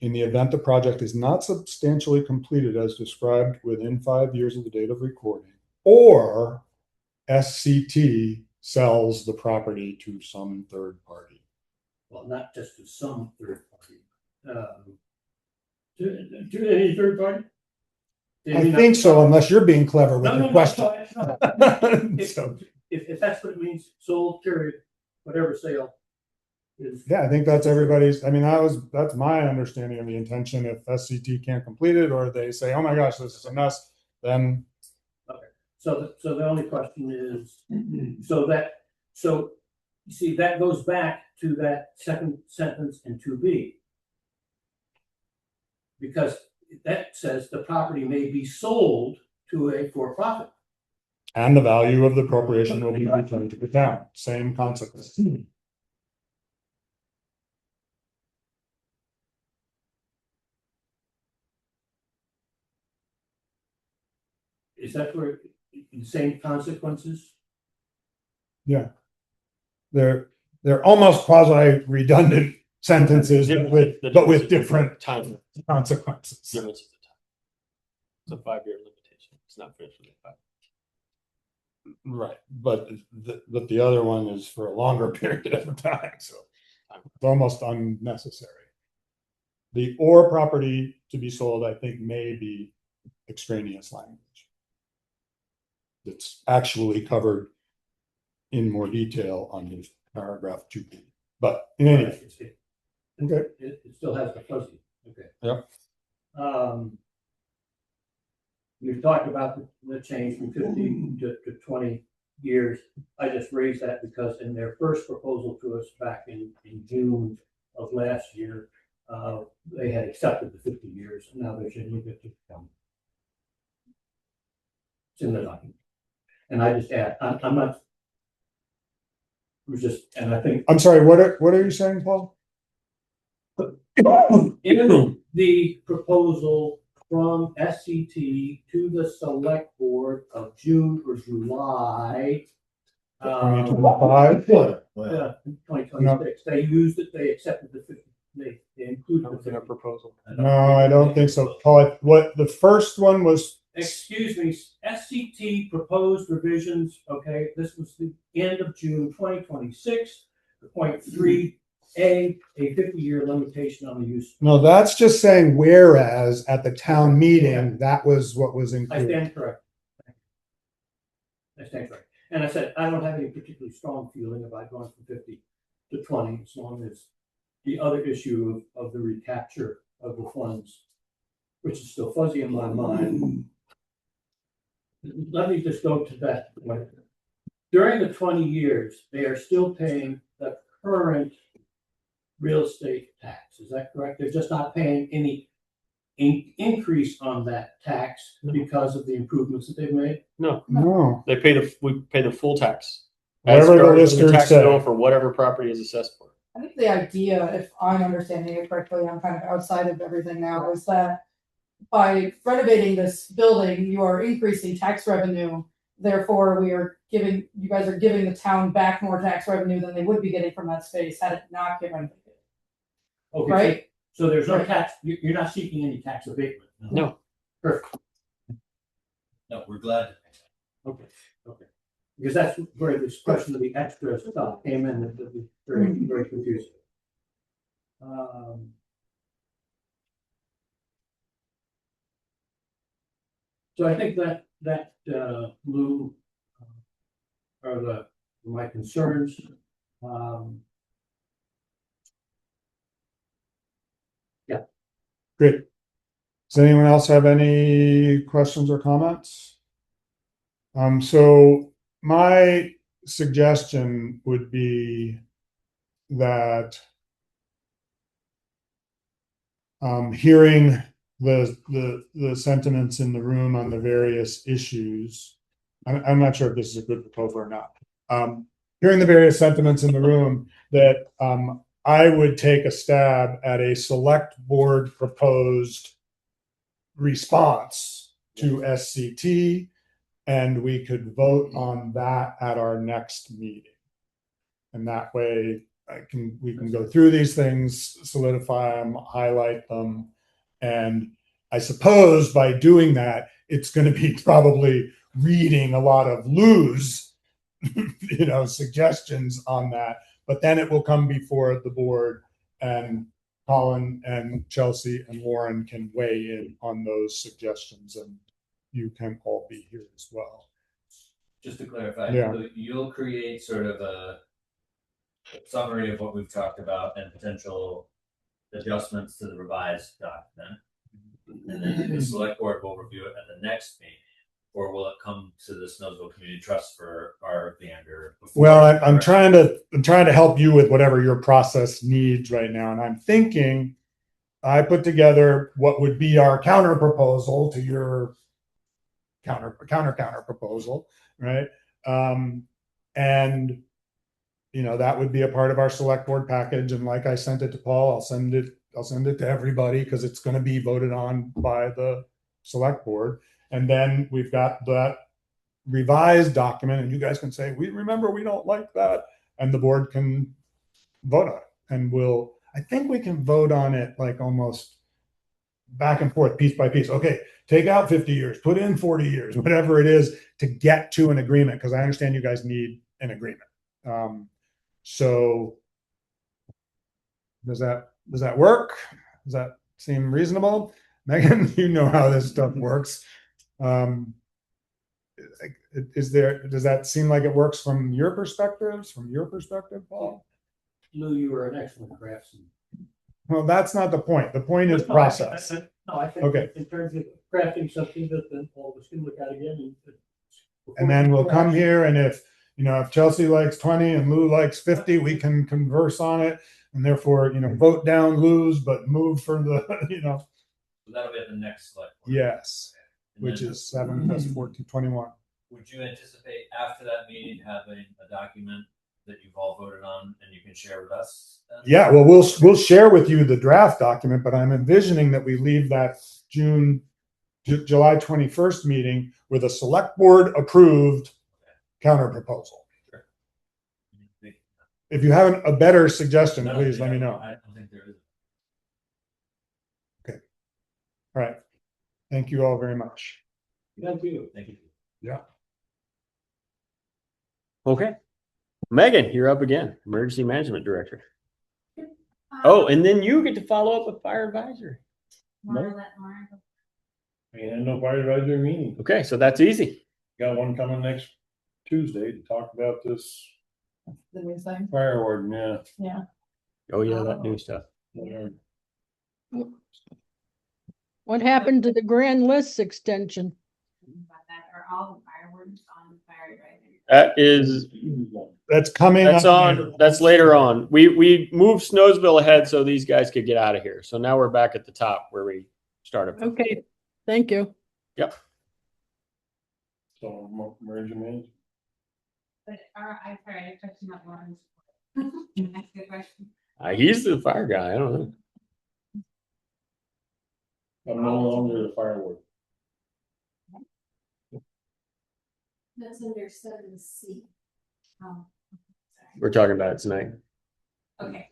In the event the project is not substantially completed as described within 5 years of the date of recording, or SCT sells the property to some third party. Well, not just to some third party. To any third party? I think so, unless you're being clever with No, your no, question. no. So, If that's what it means, sold, period, whatever sale is. yeah, I think that's everybody's. I mean, that's my understanding of the intention. If SCT can't complete it, or they say, "Oh my gosh, this is a mess," then Okay. So the only question is, so you see, that goes back to that second sentence in 2B. Because that says the property may be sold to a for-profit. and the value of the appropriation will be returned to the town. Same consequence. Is that where the same consequences? Yeah, they're almost quasi redundant sentences, but with different time consequences. difference of the time. It's a 5-year limitation. It's not finished within 5. Right, but the other one is for a longer period of time, so it's almost unnecessary. The or property to be sold, I think, may be extraneous language. It's actually covered in more detail on this paragraph 2B. But in any case, okay. It still has the fuzzy. Okay. Yep. You've talked about the change from 50 to 20 years. I just raised that because in their first proposal to us back in June of last year, they had accepted the 50 years, and now they're changing it to 20. It's in the document. And I just add, I'm not. It was just, and I think. I'm sorry, what are you saying, Paul? In the proposal from SCT to the select board of June or July. 2025? Yeah, 2026, they used it, they accepted the 50, they included the 50. Proposal. No, I don't think so. Paul, what the first one was. Excuse me, SCT proposed revisions, okay, this was the end of June 2026, point 3A, a 50-year limitation on the use. No, that's just saying whereas at the town meeting, that was what was included. I stand correct. I stand correct. And I said, I don't have any particularly strong feeling about going from 50 to 20, as long as the other issue of the recapture of the funds which is still fuzzy in my mind. Let me just go to that point. During the 20 years, they are still paying the current real estate tax. Is that correct? They're just not paying any increase on that tax because of the improvements that they've made? No, No, we pay the full tax. Whatever the charged on listers tax say. bill for whatever property is assessed for. I think the idea, if I'm understanding it correctly, I'm kind of outside of everything now, is that by renovating this building, you are increasing tax revenue. Therefore, you guys are giving the town back more tax revenue than they would be getting from that space had it not been renovated. Okay, Right? so there's no Right. tax, you're not seeking any tax abatement? No. Perfect. No, we're glad. Okay. Because that's where this question of the extra stuff came in, that was very, very confusing. So I think that Lou, are my concerns. great. Does anyone else have any questions or comments? So my suggestion would be that hearing the sentiments in the room on the various issues, I'm not sure if this is a good proposal or not. Hearing the various sentiments in the room, that I would take a stab at a select board proposed response to SCT, and we could vote on that at our next meeting. And that way we can go through these things, solidify them, highlight them. And I suppose by doing that, it's going to be probably reading a lot of Lou's, suggestions on that, but then it will come before the board, and Colin and Chelsea and Warren can weigh in on those suggestions, and you can all be here as well. Just to clarify, Yeah. so you'll create sort of a summary of what we've talked about and potential adjustments to the revised document. And then the select board will review it at the next meeting, or will it come to the Snows Community Trust for our gander? Well, I'm trying to help you with whatever your process needs right now. And I'm thinking I put together what would be our counter proposal to your counter proposal, right? And that would be a part of our select board package. And like I sent it to Paul, I'll send it to everybody because it's going to be voted on by the select board. And then we've got that revised document, and you guys can say, we don't like that. And the board can vote on it. And I think we can vote on it like almost back and forth, piece by piece. Okay, take out 50 years, put in 40 years, whatever it is, to get to an agreement, because I understand you guys need an agreement. So does that work? Does that seem reasonable? Megan, you know how this stuff works. Does that seem like it works from your perspectives? From your perspective, Paul? Lou, you were an excellent craftsman. Well, that's not the point. The point is process. I think Okay. in terms of crafting something that then all of us can look at again. And then we'll come here, and if Chelsea likes 20 and Lou likes 50, we can converse on it, and therefore, vote down Lou's, but move for the, So that'll be at the next select board. Yes, And which then is 7 plus 14, 21. would you anticipate after that meeting having a document that you've all voted on and you can share with us? Then? Yeah, well, we'll share with you the draft document, but I'm envisioning that we leave that July 21st meeting with a select board approved counter proposal. Sure. If you have a better suggestion, No, please yeah, let me know. I don't think there is. Okay. All right. Thank you all very much. Thank you. Thank you. Yeah. Okay. Megan, you're up again, Emergency Management Director. Oh, and then you get to follow up with Fire Advisory. And no fire advisory meeting. Okay, so that's easy. Got one coming next Tuesday to talk about this The new thing. fire warden, yeah. Yeah. Oh yeah, that new stuff. Yeah. What happened to the grand list extension? About that, are all the fireworks on the fire driving? That is, That's coming. that's up on, later. that's later on. We moved Snowsville ahead so these guys could get out of here. So now we're back at the top where we started from. Okay, thank you. Yep. So, merge them in. But I'm sorry, I touched him up one. That's a good question. He's the fire guy. I don't know. I'm no longer the firework. That's under 7C. Oh, We're talking about it tonight. okay.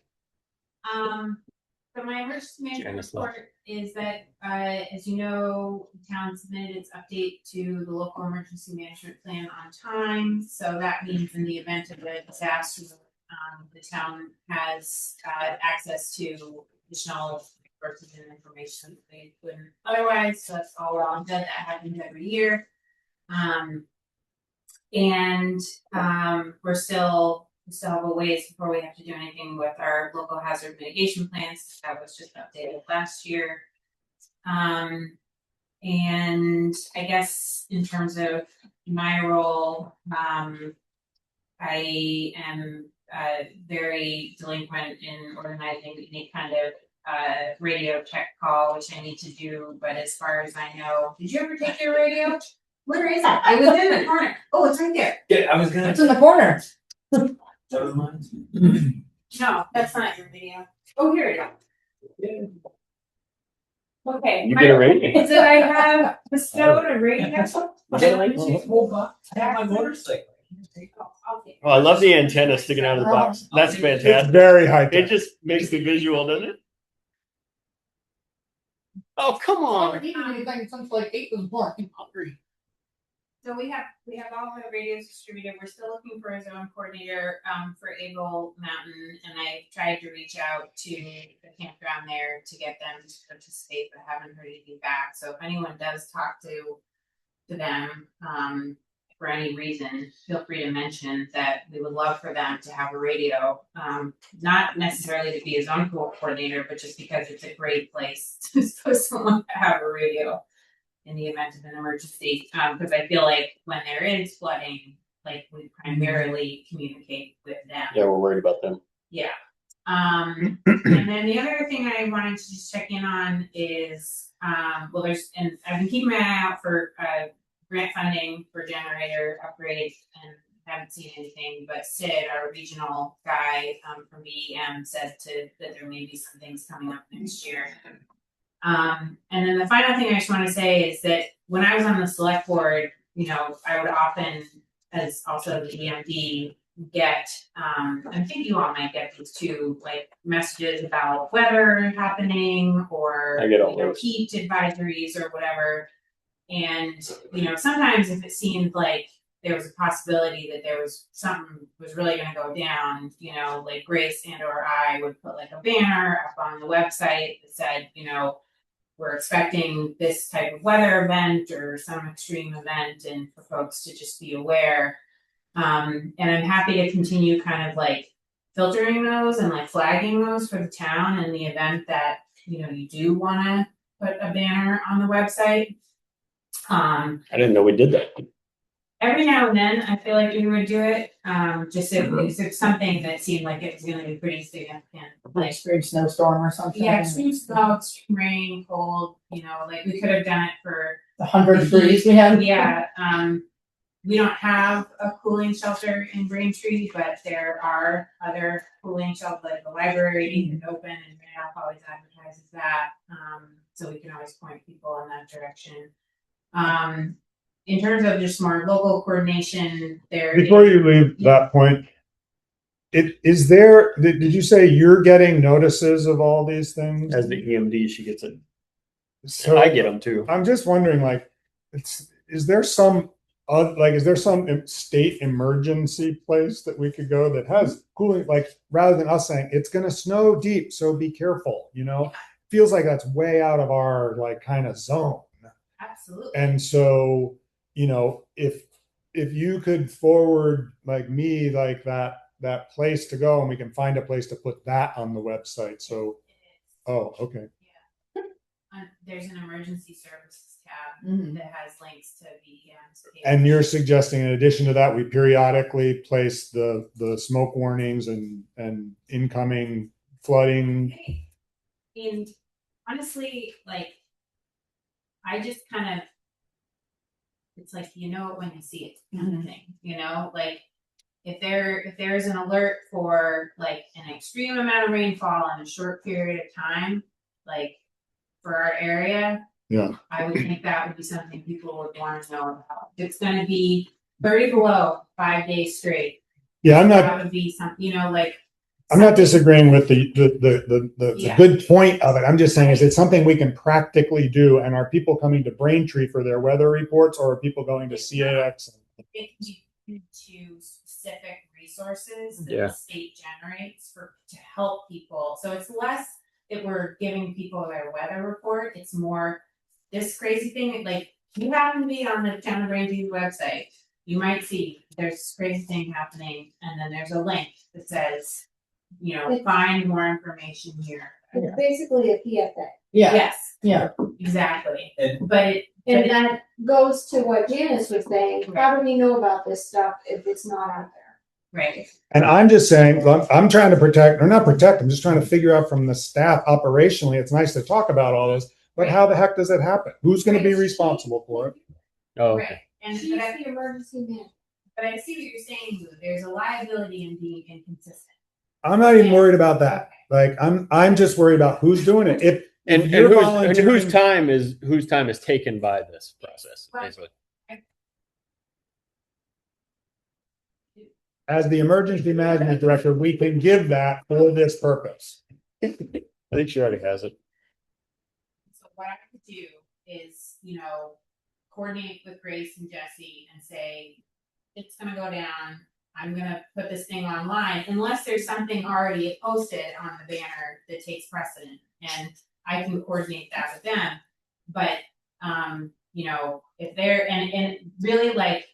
So my emergency management Janice left. report is that, as you know, the town submitted its update to the local emergency management plan on time. So that means in the event of a disaster, the town has access to additional resources and information that they couldn't otherwise. So that's all well and good. That happens every year. We still have a ways before we have to do anything with our local hazard mitigation plans. That was just updated last year. And I guess in terms of my role, I am very delinquent in organizing any kind of radio check call, which I need to do. But as far as I know, did you ever take your radio? Where is it? It was in the corner. Oh, it's right there. Yeah, I was gonna. It's in the corner. That was mine. No, that's not your video. Oh, here it is. Okay. You get a radio? Did I have bestowed a radio? I have my motorcycle. Oh, I love the antenna sticking out of the box. That's It's fantastic. very high It tech. just makes the visual, doesn't it? Oh, come on. Anything since like 8 was born. I'm hungry. So we have all the radios distributed. We're still looking for a zone coordinator for Eagle Mountain, and I tried to reach out to the campground there to get them to participate, but haven't heard anything back. So if anyone does talk to them for any reason, feel free to mention that we would love for them to have a radio. Not necessarily to be a zone coordinator, but just because it's a great place to suppose someone to have a radio in the event of an emergency, because I feel like when there is flooding, like we primarily communicate with them. Yeah, we're worried about them. Yeah. And then the other thing I wanted to just check in on is, and I've been keeping my eye out for grant funding for generator upgrades and haven't seen anything, but Sid, our regional guy from BEM, said that there may be some things coming up next year. And then the final thing I just want to say is that when I was on the select board, I would often, as also the EMD, get, I think you all might get these too, like messages about weather happening or I get all those. heat advisories or whatever. And, sometimes if it seemed like there was a possibility that there was something was really going to go down, like Grace and or I would put like a banner up on the website that said, we're expecting this type of weather event or some extreme event, and for folks to just be aware. And I'm happy to continue kind of like filtering those and like flagging those for the town in the event that, you do want to put a banner on the website. I didn't know we did that. Every now and then, I feel like we would do it. Just if something that seemed like it was going to be pretty significant, like Extreme snowstorm or something. yeah, extreme snow, extreme rain, cold. Like we could have done it for The 100 degrees we had. Yeah. We don't have a cooling shelter in Braintree, but there are other cooling shelters, like the library is open, and Randolph always advertises that. So we can always point people in that direction. In terms of just more local coordination, Before you leave that point, did you say you're getting notices of all these things? As the EMD, she gets it. So I get them too. I'm just wondering, is there some state emergency place that we could go that has cooling, rather than us saying it's going to snow deep, so be careful, feels like that's way out of our kind of zone. Absolutely. And so, if you could forward me that place to go, and we can find a place to put that on the website. So, oh, okay. there's an emergency services tab Mhm. that has links to VDMs. And you're suggesting in addition to that, we periodically place the smoke warnings and incoming flooding. And honestly, like, I just kind of, it's like, you know it when you see it kind of thing, you know, like if there's an alert for like an extreme amount of rainfall in a short period of time, like for our area, Yeah. I would think that would be something people would want to know about. If it's going to be 30 below 5 days straight. Yeah, I'm That not, would be some, you know, like. I'm not something- disagreeing with the Yeah. good point of it. I'm just saying, is it something we can practically do? And are people coming to Braintree for their weather reports, or are people going to CAX? It can be to specific resources that Yeah. the state generates to help people. So it's less that we're giving people their weather report. It's more this crazy thing. Like you happen to be on the Town of Braintree website, you might see there's this crazy thing happening, and then there's a link that says, you know, find more information here. It's basically a PFA. Yeah. Yes, Yeah. exactly. And- But And that goes to what Janice was saying, how do we know about this stuff if it's not out there? right. And I'm just saying, I'm trying to protect, or not protect, I'm just trying to figure out from the staff operationally, it's nice to talk about all this, but how the heck does it happen? Who's going to be responsible for it? Oh, okay. Right. And She's the emergency man. but I see what you're saying, Lou. There's a liability in being inconsistent. I'm not even worried about that. Like, I'm just worried about who's doing it. If And you're whose volunteering- time is taken by this process, Right. basically. as the emergency management director, we can give that for this purpose. I think she already has it. So what I could do is, you know, coordinate with Grace and Jesse and say, it's gonna go down. I'm gonna put this thing online, unless there's something already posted on the banner that takes precedent, and I can coordinate that with them. But, you know, if they're, and really like,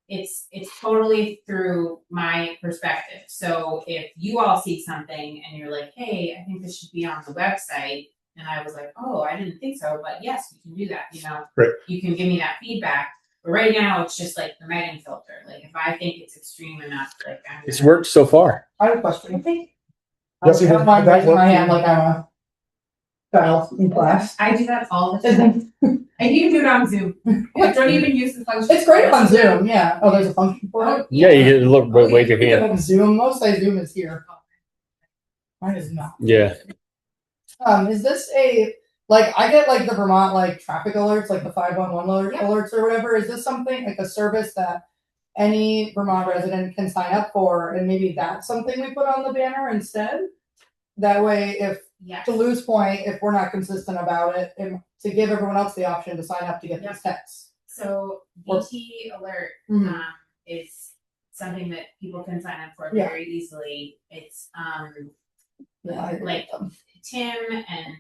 it's totally through my perspective. So if you all see something and you're like, hey, I think this should be on the website, and I was like, oh, I didn't think so, but yes, you can do that, you know. Great. You can give me that feedback. But right now, it's just like the Megan filter. Like if I think it's extreme enough, like I'm It's gonna- worked so far. I have a question. I think Jesse, I don't mind that raising my work? hand like I'm a child in class. I do that all the time. And you can do it on Zoom. I don't even use the function. It's great on Zoom, yeah. Oh, there's a function for it? Yeah, you get look, Oh, yeah. wave your You can hand. have Zoom, most I Zoom is here. Mine is not. Yeah. Is this like I get like the Vermont like traffic alerts, like the 511 Yeah. alerts or whatever. Is this something like a service that any Vermont resident can sign up for, and maybe that's something we put on the banner instead? That way, if Yeah. to Lou's point, if we're not consistent about it, and to give everyone else the option to sign up to get these texts. So BT alert Mhm. is something that people can sign up for Yeah. very easily. It's Yeah, I agree like with them. Tim and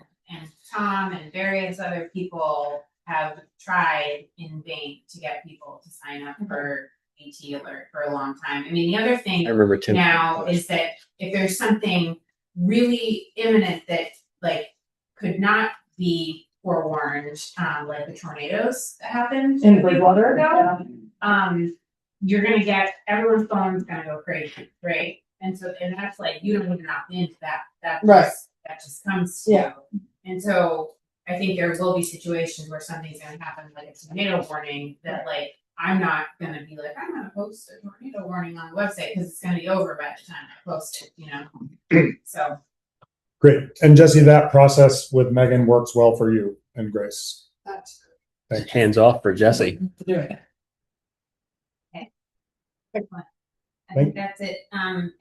Tom and various other people have tried in vain to get people to sign up for BT alert for a long time. I mean, the other thing I remember Tim. now is that if there's something really imminent that like could not be forewarned, like the tornadoes that happened In Bridgewater, ago, yeah. you're gonna get everyone's phone's gonna go crazy, right? And so, and that's like you don't even opt into that. Right. That just comes to Yeah. you. And so I think there will be situations where something's gonna happen, like a tornado warning, that like I'm not gonna be like, I'm gonna post a tornado warning on the website because it's gonna be over by the time I post it, you know? So Great. And Jesse, that process with Megan works well for you and Grace. That's Thank you. Hands off for Jesse. Do it. excellent. I Thank- think that's it. And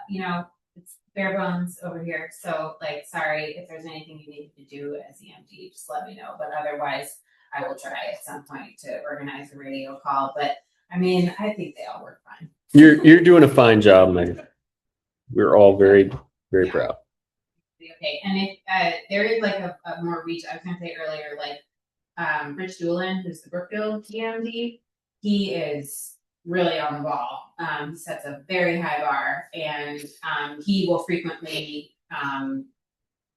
you know, it's bare bones over here. So like, sorry if there's anything you need to do as EMT, just let me know. But otherwise, I will try at some point to organize a radio call. But I mean, I think they all work fine. You're doing a fine job, Megan. We're all very, very Yeah. proud. Okay, and if there is like a more reach, I was gonna say earlier, like Rich Doolin, who's the Brookfield TMD, he is really on the ball. He sets a very high bar, and he will frequently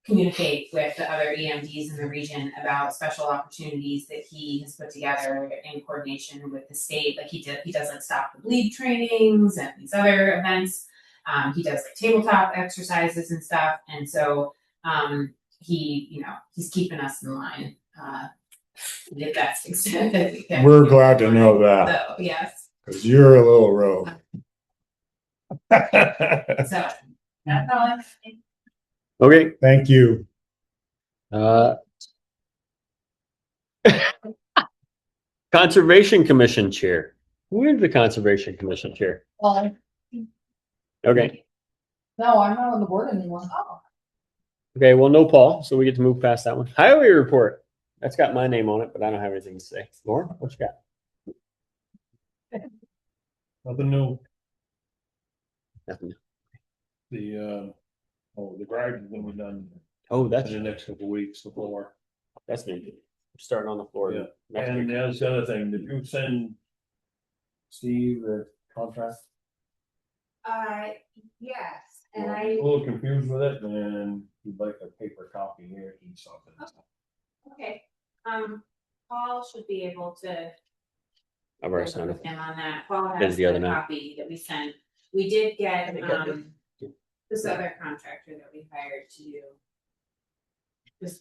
communicate with the other EMDs in the region about special opportunities that he has put together in coordination with the state. Like he does like Stop the Bleed trainings and these other events. He does like tabletop exercises and stuff. And so he's keeping us in line to the best extent that we can. We're glad to know that. So yes. Because you're a little rogue. So that's all I'm saying. Okay. Thank you. Conservation Commission Chair. Who is the Conservation Commission Chair? Well, Okay. no, I'm not on the board anymore. Oh. Okay, well, no Paul, so we get to move past that one. Highway report. That's got my name on it, but I don't have anything to say. Lauren, what you got? Nothing new. Nothing. The garage is gonna be done Oh, in that's the next couple of weeks, the floor. that's me. We're starting on the floor. Yeah. next And week. the other thing, did you send Steve the contract? Yes, I'm a little confused with it, and you'd like a paper copy here, and something. Okay, Paul should be able to. I've already signed with it. him on that. Paul Did has the other the night. copy that we sent. We did get, I think I did. this other contractor that we hired to do.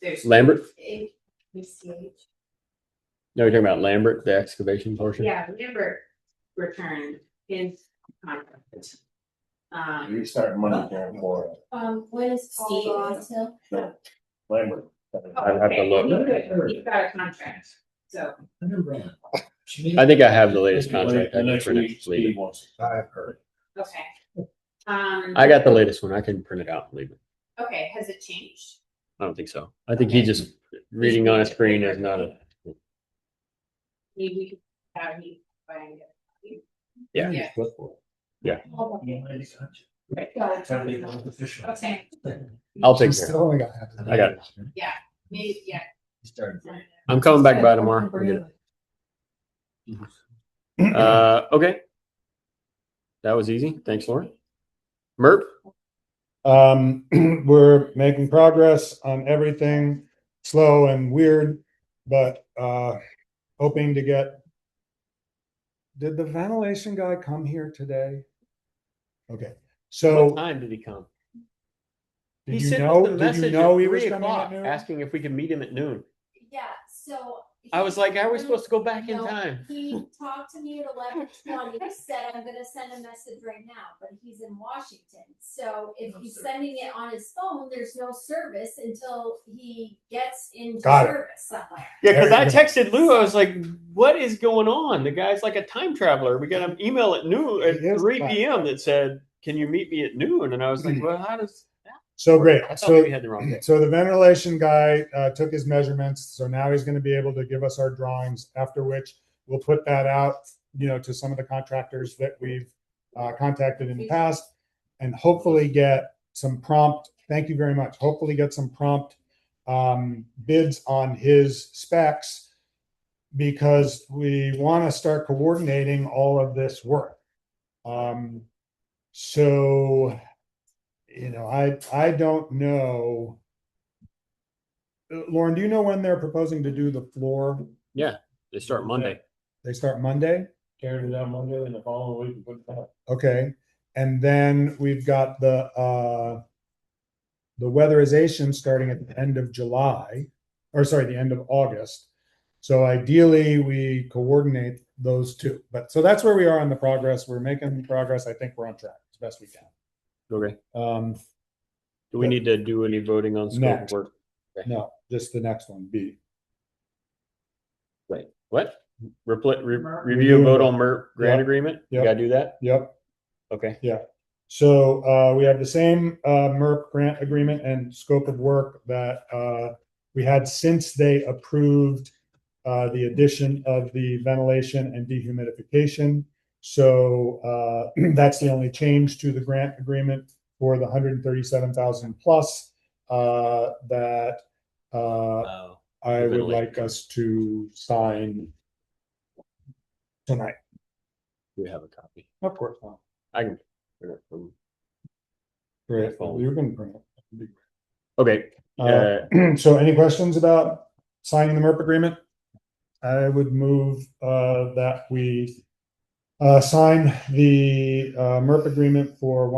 There's. Lambert? ACH. No, you're talking about Lambert, the excavation portion? Yeah, Lambert returned his contract. You start money here for when is Steve. Paul gone till? Lambert. I'd have to look. He's got a contract, so. I think I have the latest contract. I The can next print week, it, leave Steve it. wants. I've heard. Okay. I got the latest one. I can print it out and leave it. Okay, has it changed? I don't think so. I think he just reading on a screen is not a. Maybe we could have you find it. Yeah. Yeah. Yeah. Okay, I'll take care. Still only got half of I got it. maybe, yeah. I'm coming back by tomorrow. We'll get it. Okay. That was easy. Thanks, Lauren. Merp? We're making progress on everything, slow and weird, but hoping to get. Did the ventilation guy come here today? Okay, What so time did he come? did He you sent know? us the Did message you know at he was 3 coming o'clock at noon? asking if we could meet him at noon. Yeah, so. I was like, how are we supposed to go back in No, time? He talked to me at 11:20, said I'm gonna send a message right now, but he's in Washington. So if he's sending it on his phone, there's no service until he gets into Got it. service somewhere. Yeah, because I There you texted Lou. I was like, what is going on? The guy's like a time traveler. We got an email at noon at He is 3 time p.m. that said, can you meet me at noon? And I was like, well, how does that? So great. I thought So maybe we had the wrong day. So the ventilation guy took his measurements. So now he's going to be able to give us our drawings, after which we'll put that out, to some of the contractors that we've contacted in the past, and hopefully get some prompt, thank you very much, hopefully get some prompt bids on his specs, because we want to start coordinating all of this work. So I don't know. Lauren, do you know when they're proposing to do the floor? Yeah, they start Monday. They start Monday? Carried it down Monday and the following week, we put it out. Okay. And then we've got the weatherization starting at the end of July, or sorry, the end of August. So ideally we coordinate those two. But so that's where we are on the progress. We're making progress. I think we're on track as best we can. Okay. Do we but- need to do any voting on scope of Next. work? Okay. No, just the next one, B. Wait, what? Review Review and vote and on MERP grant Yep. agreement? You Yep. gotta do that? Yep. Okay. So we have the same MERP grant agreement and scope of work that we had since they approved the addition of the ventilation and dehumidification. So that's the only change to the grant agreement for the 137,000 plus that Oh, I the would ventilation. like us to sign tonight. we have a copy. Of course not. I can print it from. Great. phone. You can bring it. Okay. So any questions about signing the MERP agreement? I would move that we sign the MERP agreement for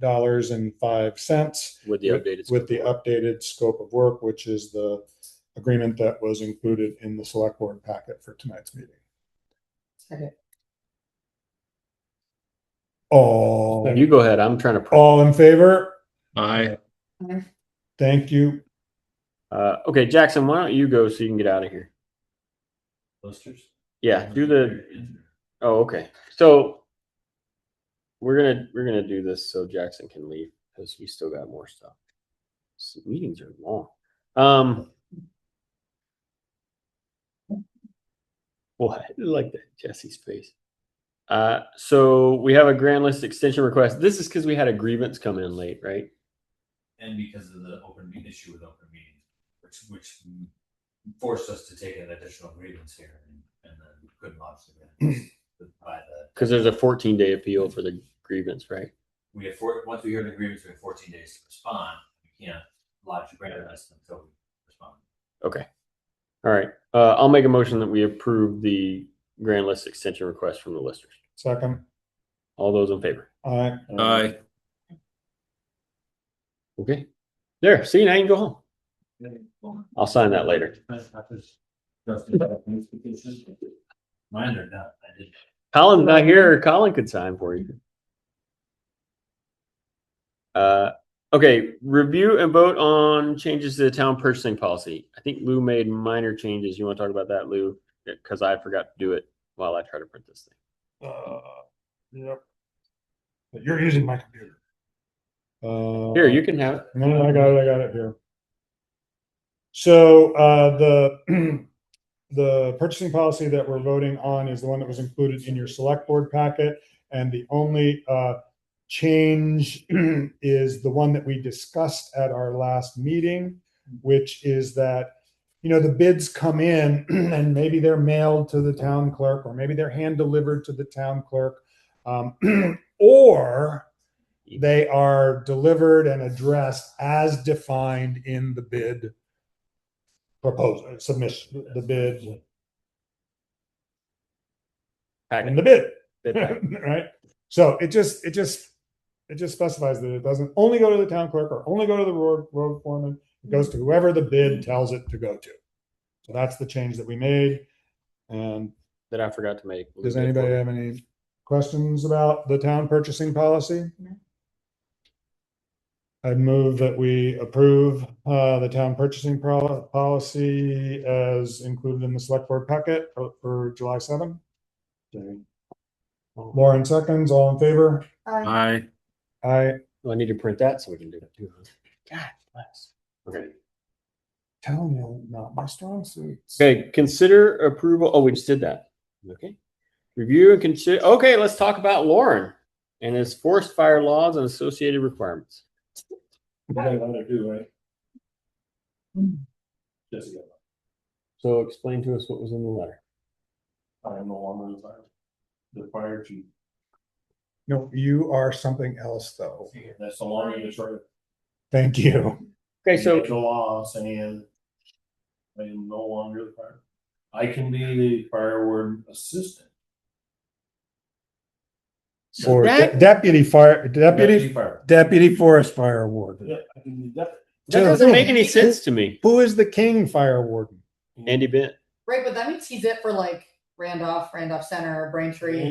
$137,128.05 With the updated with the updated scope of work, which is the agreement that was included in the select board packet for tonight's meeting. Okay. All, You go ahead. I'm trying to. all in favor? Aye. Thank you. Okay, Jackson, why don't you go so you can get out of here? Listers? Yeah, do the. Oh, okay. So we're gonna do this so Jackson can leave because we still got more stuff. Meetings are long. Well, I like that Jesse's face. So we have a grand list extension request. This is because we had a grievance come in late, right? And because of the issue with open meeting, which forced us to take an additional grievance here and then couldn't lodge again. Because there's a 14-day appeal for the grievance, right? We have once we hear the grievance, we have 14 days to respond. We can't lodge a grant list until we respond. Okay. All right. I'll make a motion that we approve the grand list extension request from the listers. Second. All those in favor? Aye. Aye. Okay. There. See, now you can go home. I'll sign that later. Mine are not. I did. Colin's not here. Colin could sign for you. Okay. Review and vote on changes to the town purchasing policy. I think Lou made minor changes. You want to talk about that, Lou? Because I forgot to do it while I try to print this thing. Yep. But you're using my computer. Here, you can have it. No, I got it here. So the purchasing policy that we're voting on is the one that was included in your select board packet, and the only change is the one that we discussed at our last meeting, which is that, you know, the bids come in and maybe they're mailed to the town clerk, or maybe they're hand delivered to the town clerk, or they are delivered and addressed as defined in the bid proposal, submission, the bid. In the bid, right? So it just specifies that it doesn't only go to the town clerk or only go to the road foreman. It goes to whoever the bid tells it to go to. So that's the change that we made. And That I forgot to make. does anybody have any questions about the town purchasing policy? No. I'd move that we approve the town purchasing policy as included in the select board packet for July 7. Lauren seconds, all in favor? Aye. Aye. Well, I need to print that so we can do it too. God bless. Okay. Telling you, not my strong suits. Okay. Consider approval. Oh, we just did that. Okay. Review and consider. Okay. Let's talk about Lauren and his forest fire laws and associated requirements. What I want to do, right? Jessica, So explain to us what was in the letter. I am no longer the fire chief. No, you are something else, though. That's the long and the short. Thank you. Okay. So The law saying I am no longer the fire. I can be the fire warden assistant. Or that deputy Fire. deputy forest fire warden. Yeah, I can be deputy. doesn't make any sense to me. Who is the king fire warden? Andy Bent. Right, but that means he's it for like Randolph Center, Braintree.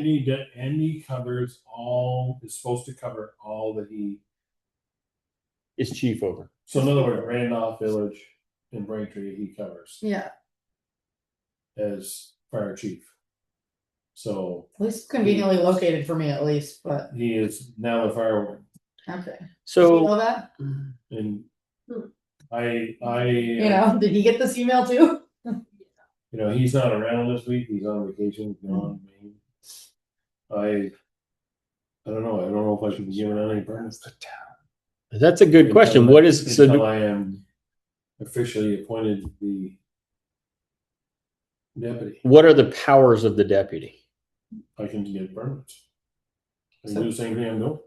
Andy covers all, is supposed to cover all that he. Is chief over. So in other words, Randolph Village and Braintree, he covers Yeah, as fire chief. So at least conveniently located for me, at least. But he is now the fire warden. okay, you So know that? And You know, did he get this email too? you know, he's not around this week. He's on vacation. You know what I mean? I don't know. I don't know if I should be giving out any permits. that's a good question. What is until I am officially appointed the deputy? what are the powers of the deputy? I can get permits. And do the same thing I'm doing.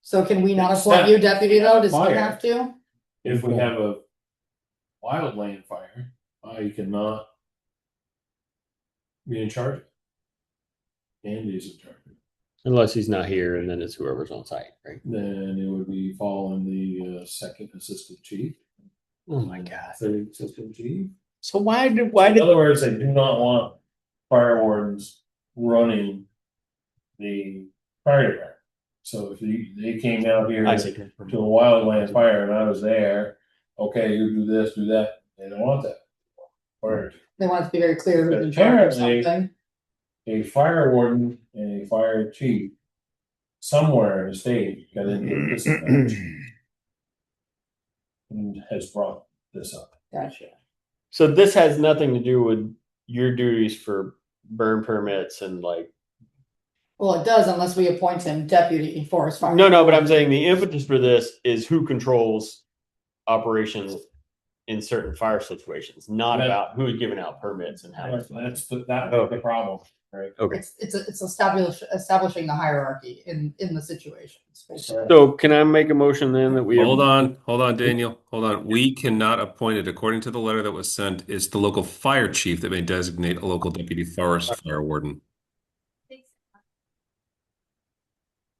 So can we not It's appoint not you deputy though? Does he fire. have to? If we have a wildland fire, I cannot be in charge. Andy's in charge. Unless he's not here, and then it's whoever's on site, right? Then it would be following the second assistant chief. Oh my God. Third assistant chief. So why In other words, they do not want fire wardens running the fire department. So if they came out here I see. to a wildland fire and I was there, okay, you do this, do that. They don't want that. Fire. They want it to be very clear who's in charge of Apparently- something. A fire warden and a fire chief somewhere in the state got into this match and has brought this up. Gotcha. So this has nothing to do with your duties for burn permits and like. Well, it does unless we appoint him deputy forest fire. No, but I'm saying the impetus for this is who controls operations in certain fire situations, not That- about who is giving out permits and how. That's the problem, right? Okay. It's establishing the hierarchy in the situations. basically. So can I make a motion then that we Hold on, Daniel, hold on. We cannot appoint it, according to the letter that was sent, it's the local fire chief that may designate a local deputy forest fire warden.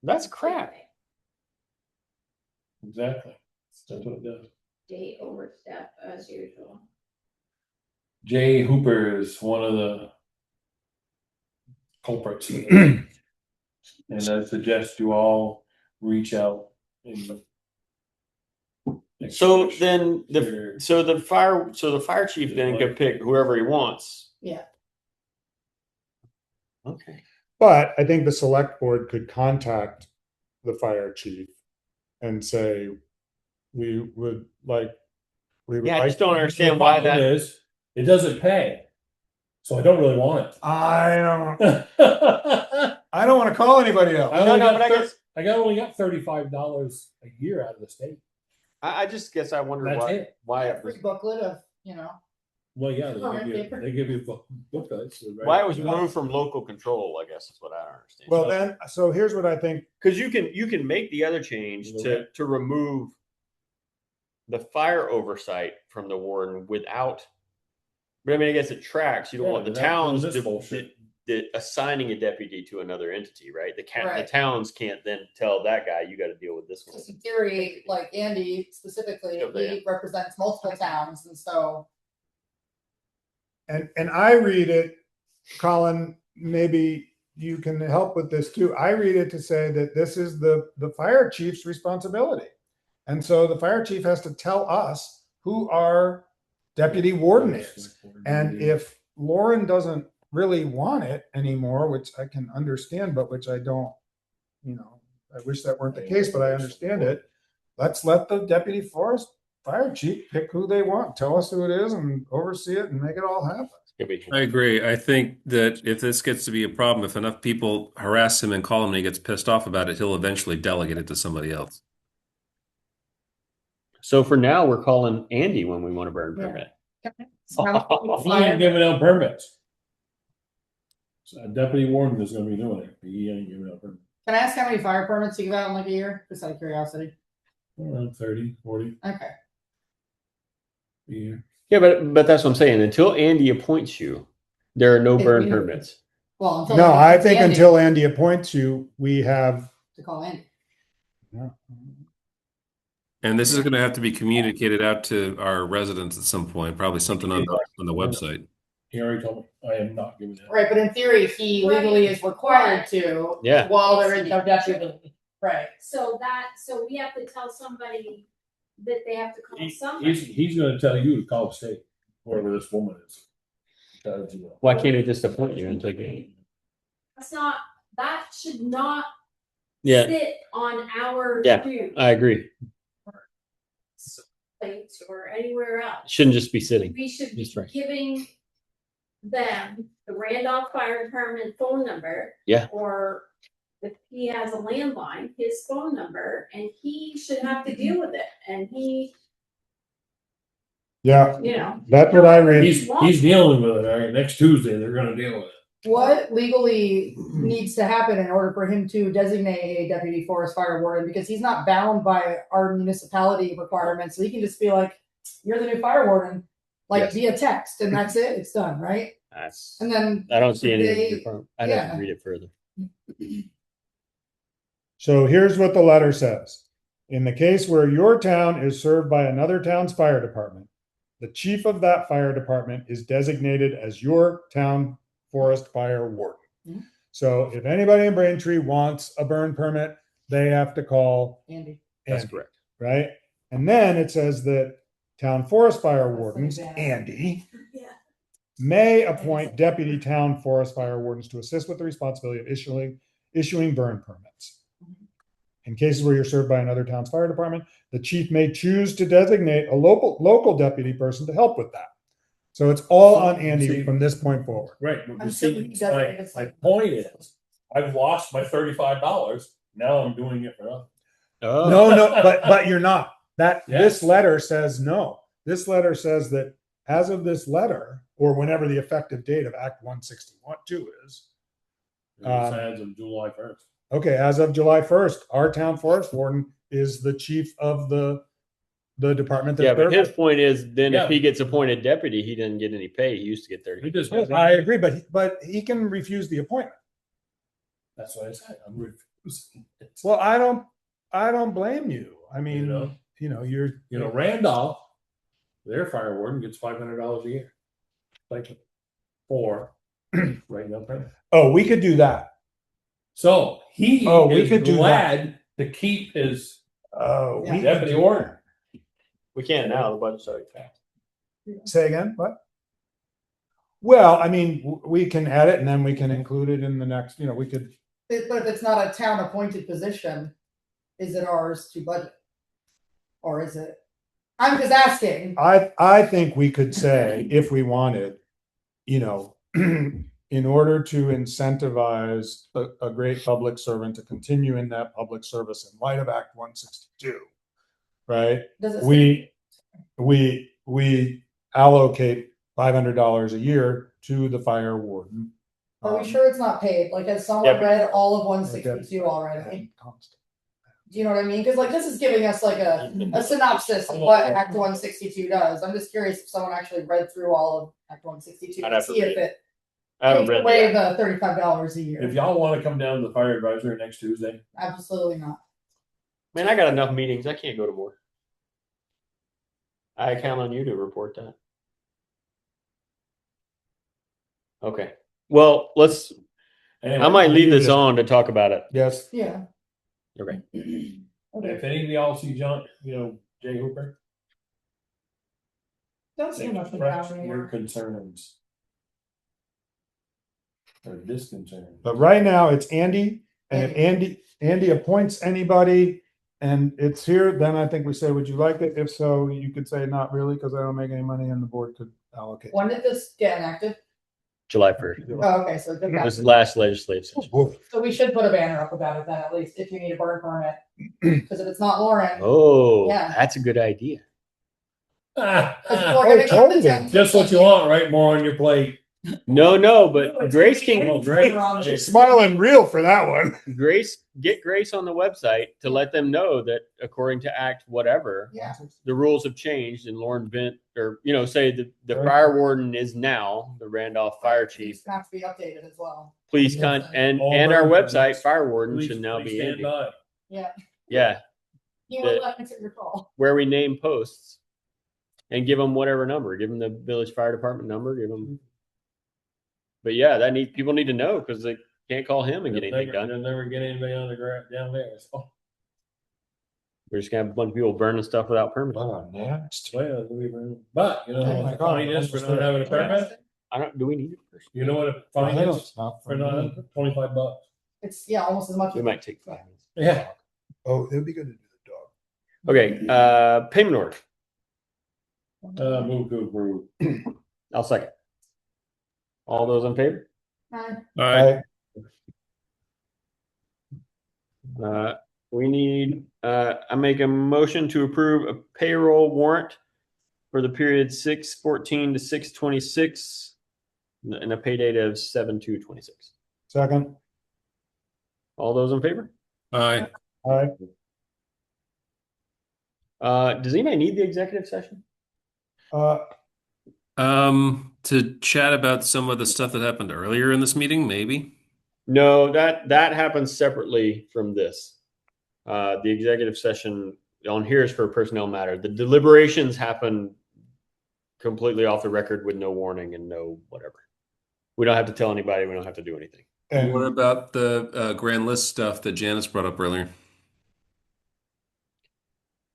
That's crap. Exactly. That's what it does. Date overstep as usual. Jay Hooper is one of the culprits. And I suggest you all reach out and So then Sure. the fire chief then can pick whoever he wants. Yeah. Okay. But I think the select board could contact the fire chief and say, we would like. Yeah, I just don't The understand why problem that. is, it doesn't pay. So I don't really want I don't, it. I don't want to call anybody else. I only No, got but I guess- only got $35 a year out of the state. I just guess I wonder That's why it. why it Free was booklet of, Well, yeah, Oh, paper. they give you booklets. Right? why it was removed from local control. I guess is what I don't understand. Well, then, so here's what I think. because you can make the other change to remove the fire oversight from the warden without. But I mean, I guess it tracks. You don't Yeah, want the without doing towns this bullshit. assigning a deputy to another entity, right? The Right. towns can't then tell that guy you got to deal with this one. because in theory, like Andy specifically, Yeah, yeah. he represents multiple towns, and so. And I read it, Colin, maybe you can help with this too. I read it to say that this is the fire chief's responsibility. And so the fire chief has to tell us who our deputy warden is. And if Lauren doesn't really want it anymore, which I can understand, but which I don't, I wish that weren't the case, but I understand it. Let's let the deputy forest fire chief pick who they want, tell us who it is and oversee it and make it all happen. I agree. I think that if this gets to be a problem, if enough people harass him and call him and he gets pissed off about it, he'll eventually delegate it to somebody else. So for now, we're calling Andy when we want to burn Yeah. permit. He ain't giving out permits. So a deputy warden is gonna be doing it. He ain't giving out permits. Can I ask how many fire permits you give out in like a year? Just out of curiosity. Around 30, 40 Okay. a year. Yeah, but that's what I'm saying. Until Andy appoints you, there are no burn permits. Well, until. No, I think Andy until Andy appoints you, we have. To call Andy. And this is going to have to be communicated out to our residents at some point, probably something on the website. He already told me, I am not giving that. Right, but in theory, he legally is required to. Yeah. While there is no deputy. Right. So we have to tell somebody that they have to call somebody. He's gonna tell you to call the state, whoever this woman is. Because, Why can't he just appoint you and take it? That should not Yeah, sit on our Yeah. dues, I agree. plates or anywhere else. Shouldn't just be sitting. We should be That's right. giving them the Randolph Fire Department phone number. Yeah. Or if he has a landline, his phone number, and he should have to deal with it, and he, Yeah, you know. that's what I read. he's dealing with it, all right, next Tuesday, they're gonna deal with it. what legally needs to happen in order for him to designate a deputy forest fire warden? Because he's not bound by our municipality requirements. So he can just be like, you're the new fire warden, like Yes. via text, and that's it. It's done, right? That's, And then I don't see any. they- I'd have yeah. to read it further. So here's what the letter says. In the case where your town is served by another town's fire department, the chief of that fire department is designated as your town forest fire warden. Mhm. So if anybody in Braintree wants a burn permit, they have to call Andy. That's Andy, correct. right? And then it says that town forest fire That's wardens, pretty bad. Andy, Yeah. may appoint deputy town forest fire wardens to assist with the responsibility of issuing burn permits. In cases where you're served by another town's fire department, the chief may choose to designate a local deputy person to help with that. So it's all on Andy from this point forward. Right, but you Until see, he does my, it, it's my like- point is, I've lost my $35. Now I'm doing it for nothing. Oh, No, but you're not. Yes. This letter says no. This letter says that as of this letter, or whenever the effective date of Act 161 is, It's as of July 1st. okay, as of July 1st, our town forest warden is the chief of the department. yeah, but they're- his point is then Yeah. if he gets appointed deputy, he doesn't get any pay. He used to get 30. He just, I agree, but he can refuse the appointment. that's what I said. I'm refusing it. Well, I don't blame you. I mean, you're Randolph, their fire warden gets $500 a year. Like for right now. oh, we could do that. So he we is could do glad to keep his Oh, we deputy warden. We can't now. The budget's already passed. Say again, what? Well, I mean, we can add it and then we can include it in the next, we could, But if it's not a town appointed position, is it ours to budget? Or is it? I'm just asking. I think we could say, if we wanted, in order to incentivize a great public servant to continue in that public service in light of Act 162, right? Does it? We allocate $500 a year to the fire warden. Are we sure it's not paid? Like, has someone Yeah. read all of 162 already? Do you know what I mean? Because like this is giving us like a synopsis of what Act 162 does. I'm just curious if someone actually read through all of Act 162 I'd to have to see read if it. it I haven't takes read away that. the $35 a year. If y'all want to come down to the fire advisory next Tuesday, Absolutely not. Man, I got enough meetings. I can't go to more. I count on you to report that. Okay. Well, anyway, I might leave you this just- on to talk about it. Yes. Yeah. Okay. if any of y'all see John, Jay Hooper, Don't see much in express town your anymore. concerns or disconcerns. But right now it's Andy, and if Andy appoints anybody and it's here, then I think we say, would you like it? If so, you could say not really, because I don't make any money and the board could allocate. When did this get enacted? July 1st. Oh, okay, so good. This last legislative session. So we should put a banner up about it then, at least, if you need a burn permit. Because if it's not Lauren. Oh, Yeah. that's a good idea. because people are gonna get totally. the town- Just what you want, right? More on your plate. No, but Grace can She's smiling real for that one. get Grace on the website to let them know that according to Act whatever, Yeah. the rules have changed and Lauren Bent, or say the Right. fire warden is now the Randolph fire chief. It's gonna have to be updated as well. Please and our website, fire warden Please- should now please be stand Andy. by. Yeah, You will let me take your call. where we name posts and give them whatever number. Give them the village fire department number. Give them. But yeah, people need to know because they can't call him and get anything done. They'll never get anybody on the ground down there. So, We're just gonna have a bunch of people burning stuff without permit. Next. well, but Oh my what the God. fine is for not having a permit? Do we need it first? You know what a fine is for not $25? It's almost as much. We as might take 5 minutes. Yeah. Oh, it would be good to do the dog. Okay, payment order. Move to approve. I'll second. All those in favor? Aye. All right. We need, I make a motion to approve a payroll warrant for the period 6/14 to 6/26 and a pay date of 7/2/26. Second. All those in favor? Aye. Aye. Does anybody need the executive session? To chat about some of the stuff that happened earlier in this meeting, maybe. No, that happens separately from this. The executive session on here is for a personnel matter. The deliberations happen completely off the record with no warning and no whatever. We don't have to tell anybody. We don't have to do anything. And What about the grand list stuff that Janice brought up earlier?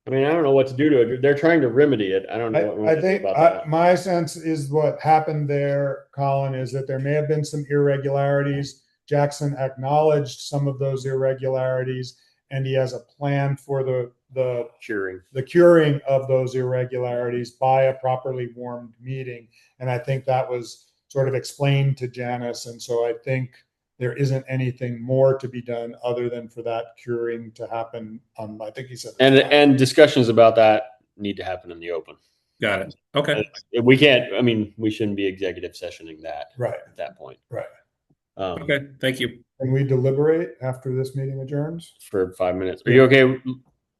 I mean, I don't know what to do to it. They're trying to remedy it. I don't know what we I want to do think about that. my sense is what happened there, Colin, is that there may have been some irregularities. Jackson acknowledged some of those irregularities, and he has a plan for the curing of those irregularities by a properly warmed meeting. And I think that was sort of explained to Janice. And so I think there isn't anything more to be done other than for that curing to happen on, I think he said. And discussions about that need to happen in the open. Got it. Okay. We can't, I mean, we shouldn't be executive sessioning that Right. at that point. Right. Okay. Thank you. Can we deliberate after this meeting adjourns? For 5 minutes. Are you okay,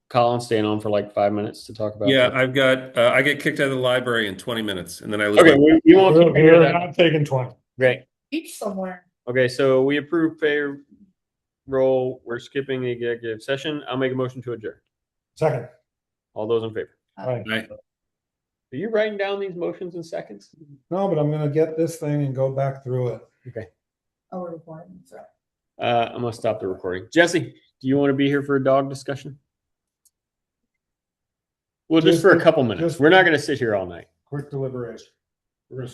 Colin, staying on for like 5 minutes to talk about? Yeah, that? I've got, I get kicked out of the library in 20 minutes and then I lose Okay, my. we won't keep We're that. not taking 20. Great. Each somewhere. Okay, so we approve payroll. We're skipping the executive session. I'll make a motion to adjourn. Second. All those in favor? Aye. Aye. Are you writing down these motions in seconds? No, but I'm going to get this thing and go back through it. Okay. Oh, we're recording, sorry. I'm gonna stop the recording. Jesse, do you want to be here for a dog discussion? Well, just for a couple minutes. We're not gonna sit here all night. Quick deliberation. We're going to see